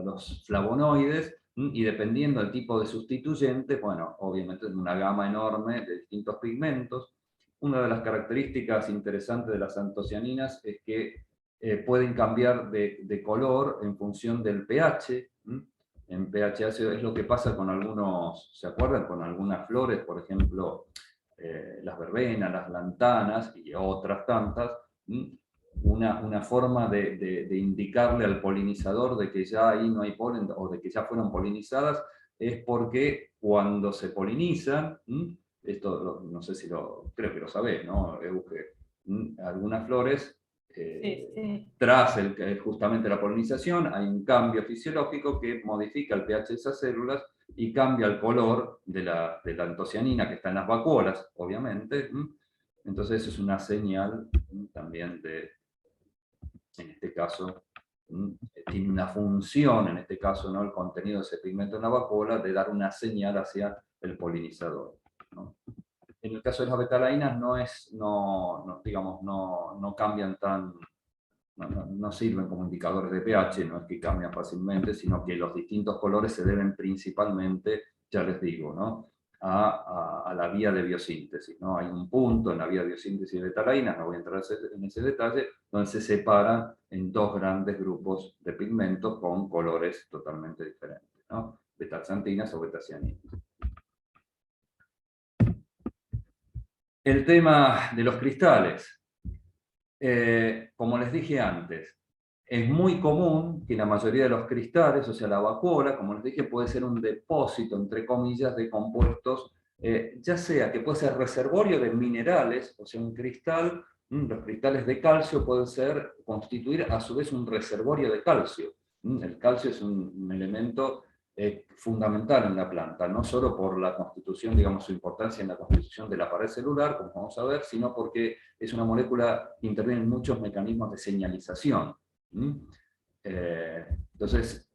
flavonoides, y dependiendo del tipo de sustituyente, bueno, obviamente es una gama enorme de distintos pigmentos. Una de las características interesantes de las antocianinas es que pueden cambiar de color en función del pH. En pH ácido es lo que pasa con algunos, ¿se acuerdan? Con algunas flores, por ejemplo, las verbenas, las lantanas y otras tantas. Una forma de indicarle al polinizador de que ya ahí no hay polen o de que ya fueron polinizadas es porque cuando se polinizan, esto no sé si creo que lo sabés, ¿no, Euge? Algunas flores, tras justamente la polinización, hay un cambio fisiológico que modifica el pH de esas células y cambia el color de la antocianina que está en las vacuolas, obviamente. Entonces eso es una señal también en este caso, tiene una función, en este caso, ¿no? El contenido de ese pigmento en la vacuola, de dar una señal hacia el polinizador, ¿no? En el caso de las betalainas digamos, no cambian no sirven como indicadores de pH, no es que cambian fácilmente, sino que los distintos colores se deben principalmente, ya les digo, ¿no? a la vía de biosíntesis, ¿no? Hay un punto en la vía de biosíntesis de betalainas, no voy a entrar en ese detalle, donde se separan en dos grandes grupos de pigmentos con colores totalmente diferentes, ¿no? Betaxantinas o betacianinas. El tema de los cristales. Como les dije antes, es muy común que la mayoría de los cristales, o sea, la vacuola, como les dije, puede ser un depósito, entre comillas, de compuestos, ya sea que puede ser reservorio de minerales, o sea, un cristal, los cristales de calcio pueden constituir a su vez un reservorio de calcio. El calcio es un elemento fundamental en la planta, no solo por la constitución, digamos, su importancia en la constitución de la pared celular, como vamos a ver, sino porque es una molécula que interviene en muchos mecanismos de señalización. Entonces,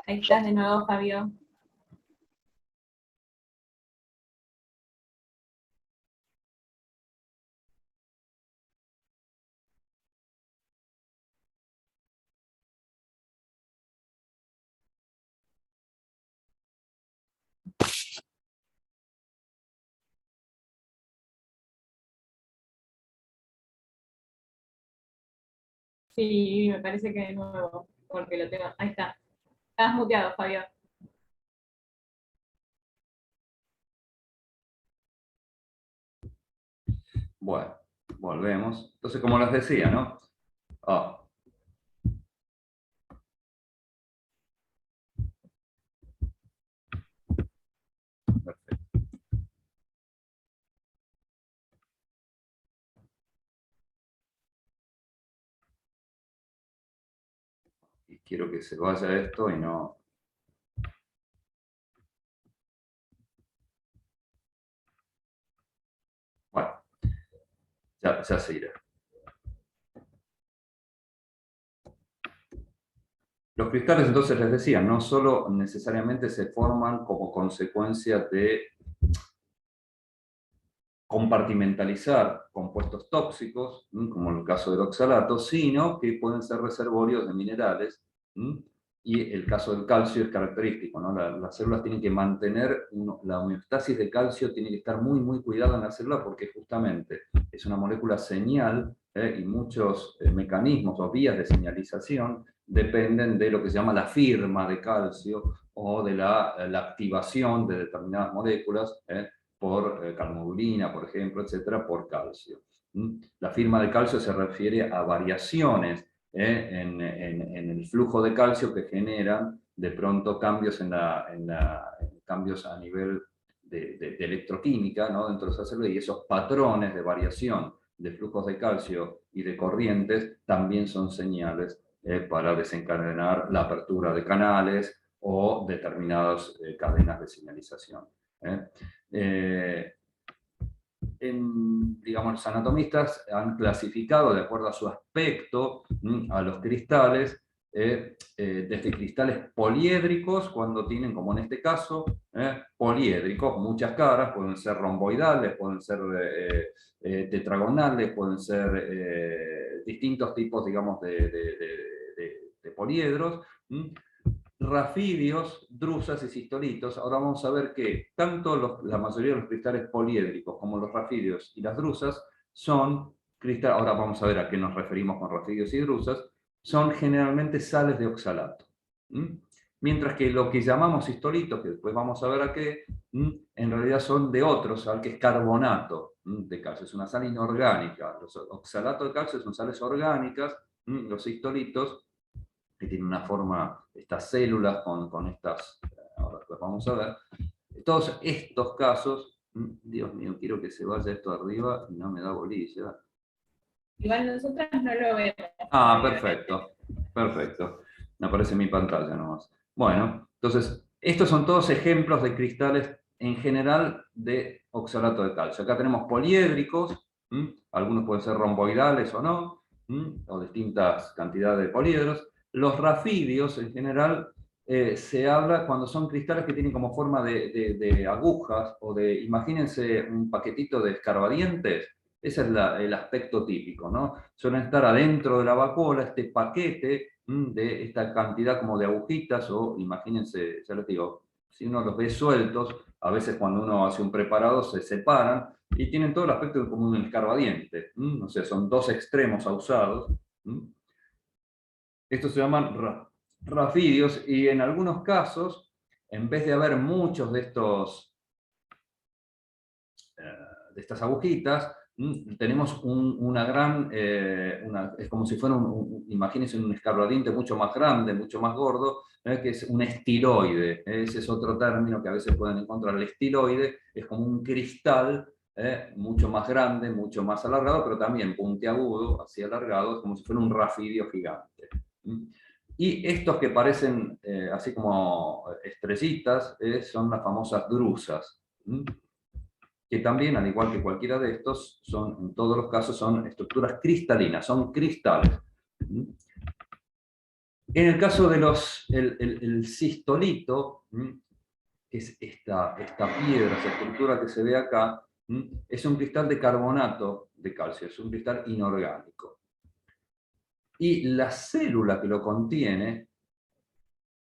Ahí estás de nuevo, Fabio. Sí, me parece que de nuevo, porque lo tengo. Ahí está. Estás muteado, Fabio. bueno, volvemos. Entonces, como les decía, ¿no? Perfecto. y quiero que se vaya esto y no... Bueno, ya se irá. Los cristales, entonces les decía, no solo necesariamente se forman como consecuencia de compartimentalizar compuestos tóxicos, como en el caso del oxalato, sino que pueden ser reservorios de minerales, y el caso del calcio es característico, ¿no? Las células tienen que mantener, la homeostasis de calcio tiene que estar muy, muy cuidada en la célula porque justamente es una molécula señal, y muchos mecanismos o vías de señalización dependen de lo que se llama la firma de calcio o de la activación de determinadas moléculas, por calmodulina, por ejemplo, etcétera, por calcio. La firma de calcio se refiere a variaciones en el flujo de calcio que generan de pronto cambios, cambios a nivel de electroquímica, ¿no? Dentro de esa célula, y esos patrones de variación de flujos de calcio y de corrientes también son señales para desencadenar la apertura de canales o determinadas cadenas de señalización. Digamos, los anatomistas han clasificado de acuerdo a su aspecto a los cristales, desde cristales poliédricos, cuando tienen, como en este caso, poliédricos, muchas caras, pueden ser romboidales, pueden ser tetragonales, pueden ser distintos tipos, digamos, de poliedros, rafidios, drusas y cistolitos. Ahora vamos a ver que tanto la mayoría de los cristales poliédricos como los rafidios y las drusas son cristales, ahora vamos a ver a qué nos referimos con rafidios y drusas, son generalmente sales de oxalato. Mientras que lo que llamamos cistolitos, que después vamos a ver a qué, en realidad son de otro sal, que es carbonato de calcio, es una sal inorgánica. Los oxalatos de calcio son sales orgánicas, los cistolitos, que tiene una forma, estas células con estas, ahora después vamos a ver, todos estos casos, Dios mío, quiero que se vaya esto arriba y no me da bolilla. Igual nosotros no lo vemos. Ah, perfecto, perfecto. Me aparece en mi pantalla nomás. Bueno, entonces, estos son todos ejemplos de cristales en general de oxalato de calcio. Acá tenemos poliédricos, algunos pueden ser romboidales o no, o distintas cantidades de poliedros. Los rafidios, en general, se habla cuando son cristales que tienen como forma de agujas, o de, imagínense un paquetito de escarbadientes. Ese es el aspecto típico, ¿no? Suelen estar adentro de la vacuola este paquete de esta cantidad como de agujitas, o imagínense, ya les digo, si uno los ve sueltos, a veces cuando uno hace un preparado se separan y tienen todo el aspecto como un escarbadiente. O sea, son dos extremos ausados. Estos se llaman rafidios, y en algunos casos, en vez de haber muchos de estas agujitas, tenemos una gran, es como si fuera, imagínense un escarbadiente mucho más grande, mucho más gordo, que es un estiloide. Ese es otro término que a veces pueden encontrar. El estiloide es como un cristal mucho más grande, mucho más alargado, pero también puntiagudo, así alargado, como si fuera un rafidio gigante. Y estos que parecen así como estrellitas son las famosas drusas, que también, al igual que cualquiera de estos, son, en todos los casos, son estructuras cristalinas, son cristales. En el caso de el cistolito, que es esta piedra, esta estructura que se ve acá, es un cristal de carbonato de calcio, es un cristal inorgánico. Y la célula que lo contiene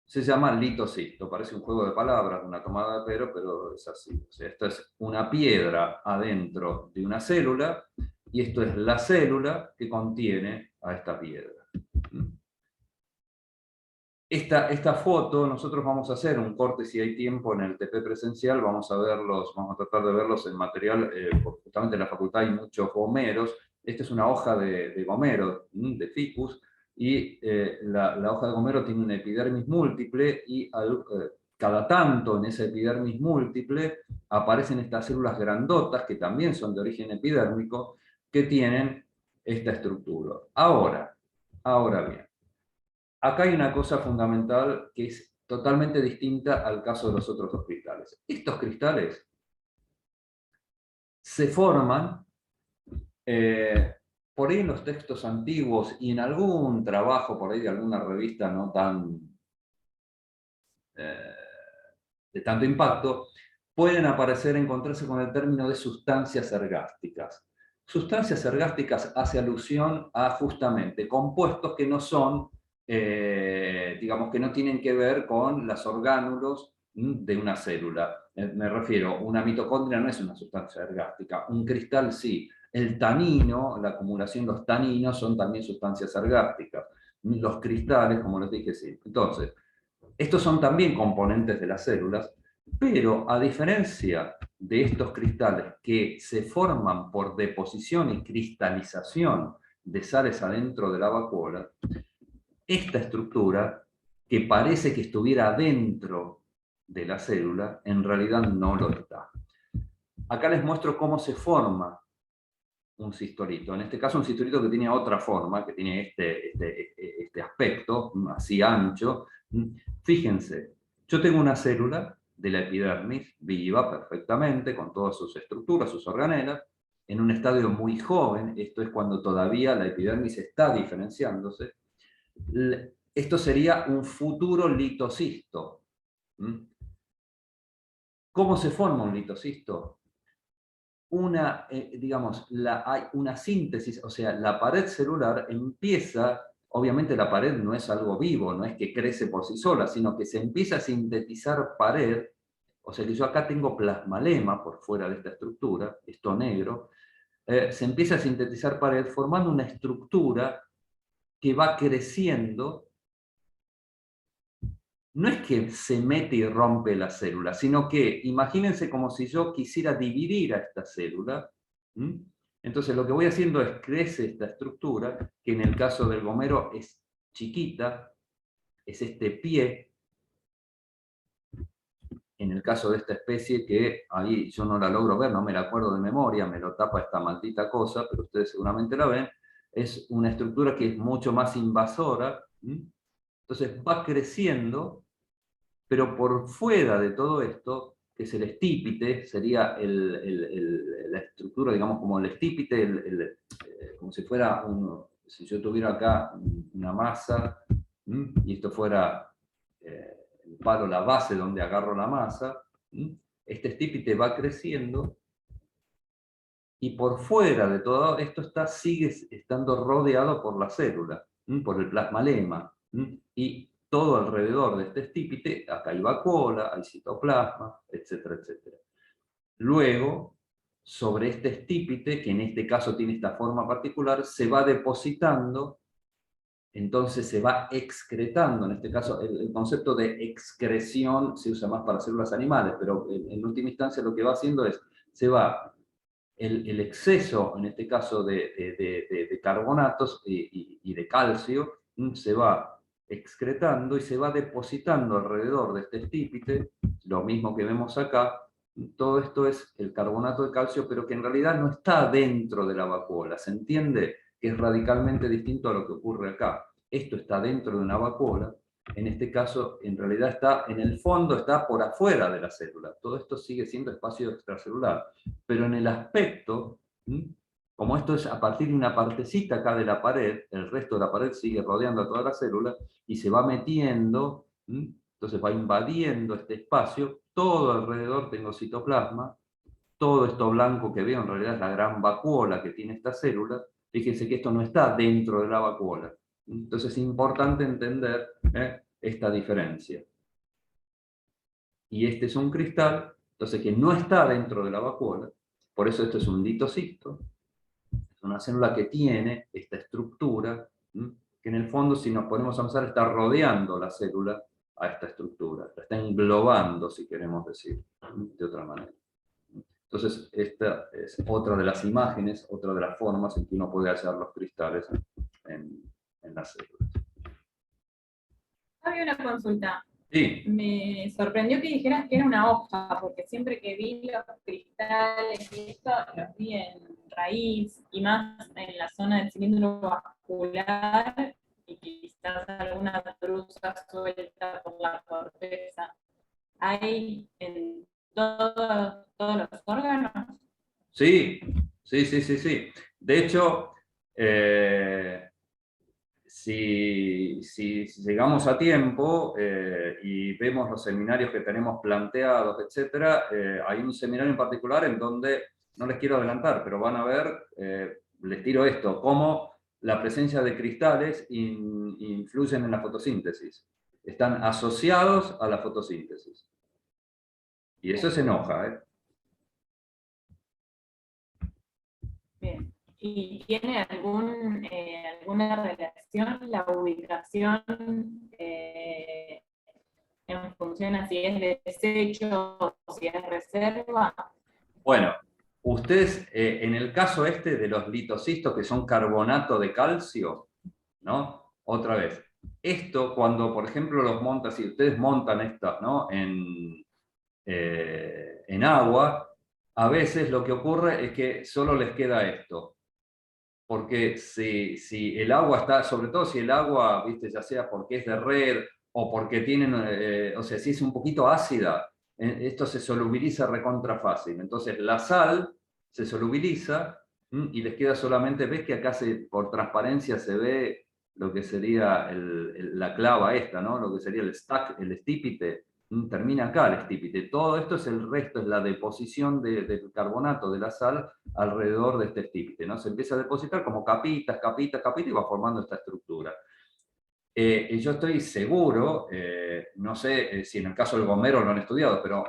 se llama litocisto. Parece un juego de palabras, una tomada de pelo, pero es así. O sea, esto es una piedra adentro de una célula, y esto es la célula que contiene a esta piedra. Esta foto, nosotros vamos a hacer un corte, si hay tiempo, en el TP presencial, vamos a tratar de verlos en material, porque justamente en la facultad hay muchos gomeros. Esta es una hoja de gomero, de ficus, y la hoja de gomero tiene una epidermis múltiple, y cada tanto en esa epidermis múltiple aparecen estas células grandotas, que también son de origen epidérmico, que tienen esta estructura. Ahora bien, acá hay una cosa fundamental que es totalmente distinta al caso de los otros dos cristales. Estos cristales se forman por ahí en los textos antiguos y en algún trabajo por ahí de alguna revista no tan de tanto impacto, pueden aparecer, encontrarse con el término de sustancias ergásticas. Sustancias ergásticas hace alusión a justamente compuestos que no son, digamos, que no tienen que ver con los orgánulos de una célula. Me refiero, una mitocondria no es una sustancia ergástica, un cristal sí. El tanino, la acumulación de los taninos son también sustancias ergásticas. Los cristales, como les dije, sí. Entonces, estos son también componentes de las células, pero a diferencia de estos cristales que se forman por deposición y cristalización de sales adentro de la vacuola, esta estructura, que parece que estuviera dentro de la célula, en realidad no lo está. Acá les muestro cómo se forma un cistolito. En este caso un cistolito que tiene otra forma, que tiene este aspecto, así ancho. Fíjense, yo tengo una célula de la epidermis viva perfectamente, con todas sus estructuras, sus organelas, en un estadio muy joven, esto es cuando todavía la epidermis está diferenciándose. Esto sería un futuro litocisto. ¿Cómo se forma un litocisto? Hay una síntesis, o sea, la pared celular empieza, obviamente la pared no es algo vivo, no es que crece por sí sola, sino que se empieza a sintetizar pared, o sea que yo acá tengo plasmalema por fuera de esta estructura, esto negro, se empieza a sintetizar pared formando una estructura que va creciendo. No es que se mete y rompe la célula, sino que imagínense como si yo quisiera dividir a esta célula. Entonces lo que voy haciendo es crece esta estructura, que en el caso del gomero es chiquita, es este pie. En el caso de esta especie, que ahí yo no la logro ver, no me la acuerdo de memoria, me lo tapa esta maldita cosa, pero ustedes seguramente la ven, es una estructura que es mucho más invasora. Entonces va creciendo, pero por fuera de todo esto, que es el estípite, sería la estructura, digamos, como el estípite, como si fuera si yo tuviera acá una masa, y esto fuera el palo, la base donde agarro la masa, este estípite va creciendo, y por fuera de todo esto sigue estando rodeado por la célula, por el plasmalema, y todo alrededor de este estípite, acá hay vacuola, hay citoplasma, etcétera, etcétera. Luego, sobre este estípite, que en este caso tiene esta forma particular, se va depositando, entonces se va excretando. En este caso, el concepto de excreción se usa más para células animales, pero en última instancia lo que va haciendo es, se va el exceso, en este caso, de carbonatos y de calcio, se va excretando y se va depositando alrededor de este estípite, lo mismo que vemos acá. Todo esto es el carbonato de calcio, pero que en realidad no está dentro de la vacuola. ¿Se entiende? Que es radicalmente distinto a lo que ocurre acá. Esto está dentro de una vacuola. En este caso, en realidad está en el fondo, está por afuera de la célula. Todo esto sigue siendo espacio extracelular. Pero en el aspecto, como esto es a partir de una partecita acá de la pared, el resto de la pared sigue rodeando a toda la célula y se va metiendo, entonces va invadiendo este espacio, todo alrededor tengo citoplasma, todo esto blanco que veo en realidad es la gran vacuola que tiene esta célula. Fíjense que esto no está dentro de la vacuola. Entonces es importante entender esta diferencia. Y este es un cristal, entonces, que no está dentro de la vacuola, por eso esto es un litocisto, es una célula que tiene esta estructura, que en el fondo, si nos ponemos a pensar, está rodeando la célula a esta estructura, la está englobando, si queremos decir, de otra manera. Entonces, esta es otra de las imágenes, otra de las formas en que uno puede hallar los cristales en las células. Había una consulta. Sí. Me sorprendió que dijeras que era una hoja, porque siempre que vi los cristales y esto, los vi en raíz y más en la zona del cilindro vascular, y quizás alguna drusa suelta por la corteza. ¿Hay en todos los órganos? Sí, sí, sí, sí, sí. De hecho, si llegamos a tiempo y vemos los seminarios que tenemos planteados, etc., hay un seminario en particular en donde, no les quiero adelantar, pero van a ver, les tiro esto, cómo la presencia de cristales influyen en la fotosíntesis. Están asociados a la fotosíntesis. Y eso se enoja, ¿eh? Bien. ¿Y tiene alguna relación la ubicación en función a si es desecho o si es reserva? Bueno, ustedes, en el caso este de los litocistos que son carbonato de calcio, ¿no? Otra vez, esto cuando, por ejemplo, los montan, si ustedes montan estas, ¿no? En agua, a veces lo que ocurre es que solo les queda esto. Porque si el agua está, sobre todo si el agua, viste, ya sea porque es de red o porque tienen, o sea, si es un poquito ácida, esto se solubiliza recontra fácil. Entonces la sal se solubiliza y les queda solamente, ves que acá por transparencia se ve lo que sería la clava esta, ¿no? Lo que sería el stack, el estípite, termina acá el estípite. Todo esto es el resto, es la deposición del carbonato de la sal alrededor de este estípite, ¿no? Se empieza a depositar como capitas, capitas, capitas y va formando esta estructura. Y yo estoy seguro, no sé si en el caso del gomero lo han estudiado, pero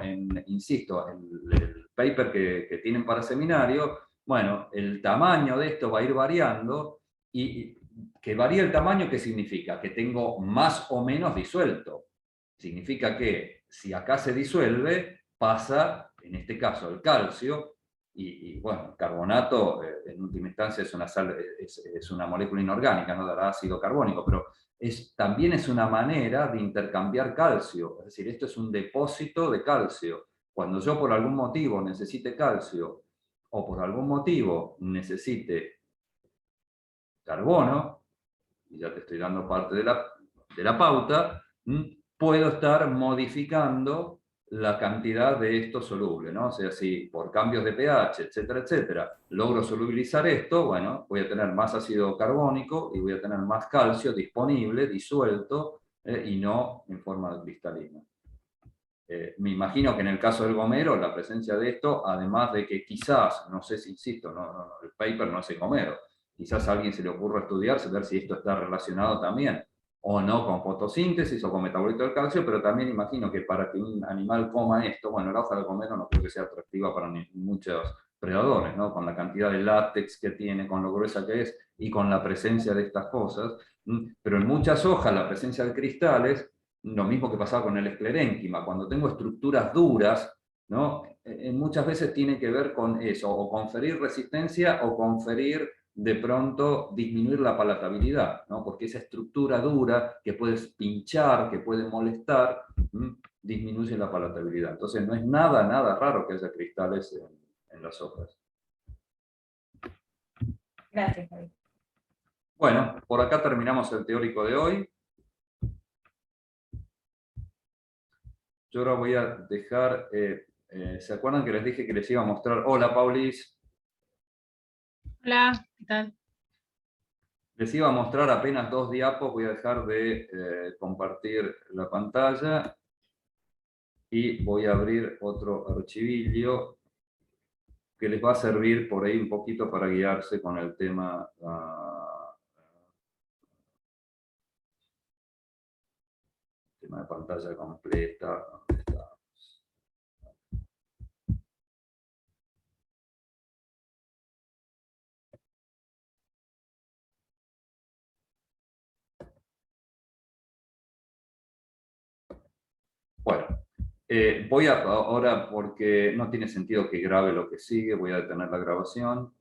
insisto, el paper que tienen para seminario, bueno, el tamaño de esto va a ir variando y que varía el tamaño, ¿qué significa? Que tengo más o menos disuelto. Significa que si acá se disuelve, pasa, en este caso, el calcio, y bueno, el carbonato en última instancia es una sal, es una molécula inorgánica, no dará ácido carbónico, pero también es una manera de intercambiar calcio, es decir, esto es un depósito de calcio. Cuando yo por algún motivo necesite calcio o por algún motivo necesite carbono, y ya te estoy dando parte de la pauta, puedo estar modificando la cantidad de esto soluble, ¿no? O sea, si por cambios de pH, etcétera, etcétera, logro solubilizar esto, bueno, voy a tener más ácido carbónico y voy a tener más calcio disponible, disuelto, y no en forma cristalina. Me imagino que en el caso del gomero, la presencia de esto, además de que quizás, no sé si insisto, el paper no hace gomero, quizás a alguien se le ocurra estudiarse, ver si esto está relacionado también o no con fotosíntesis o con metabolito del calcio, pero también imagino que para que un animal coma esto, bueno, la hoja de gomero no creo que sea atractiva para muchos predadores, ¿no? Con la cantidad de látex que tiene, con lo gruesa que es y con la presencia de estas cosas, pero en muchas hojas la presencia de cristales, lo mismo que pasaba con el esclerénquima, cuando tengo estructuras duras, ¿no? Muchas veces tiene que ver con eso, o conferir resistencia o conferir de pronto disminuir la palatabilidad, ¿no? Porque esa estructura dura que puedes pinchar, que puede molestar, disminuye la palatabilidad. Entonces no es nada raro que haya cristales en las hojas. Gracias, Javi. Bueno, por acá terminamos el teórico de hoy. Yo ahora voy a dejar, ¿se acuerdan que les dije que les iba a mostrar? Hola, Paulis. Hola, ¿qué tal? Les iba a mostrar apenas 2 diapos, voy a dejar de compartir la pantalla y voy a abrir otro archivillo que les va a servir por ahí un poquito para guiarse con el tema. Tema de pantalla completa. ¿Dónde está? Bueno, voy ahora, porque no tiene sentido que grabe lo que sigue, voy a detener la grabación.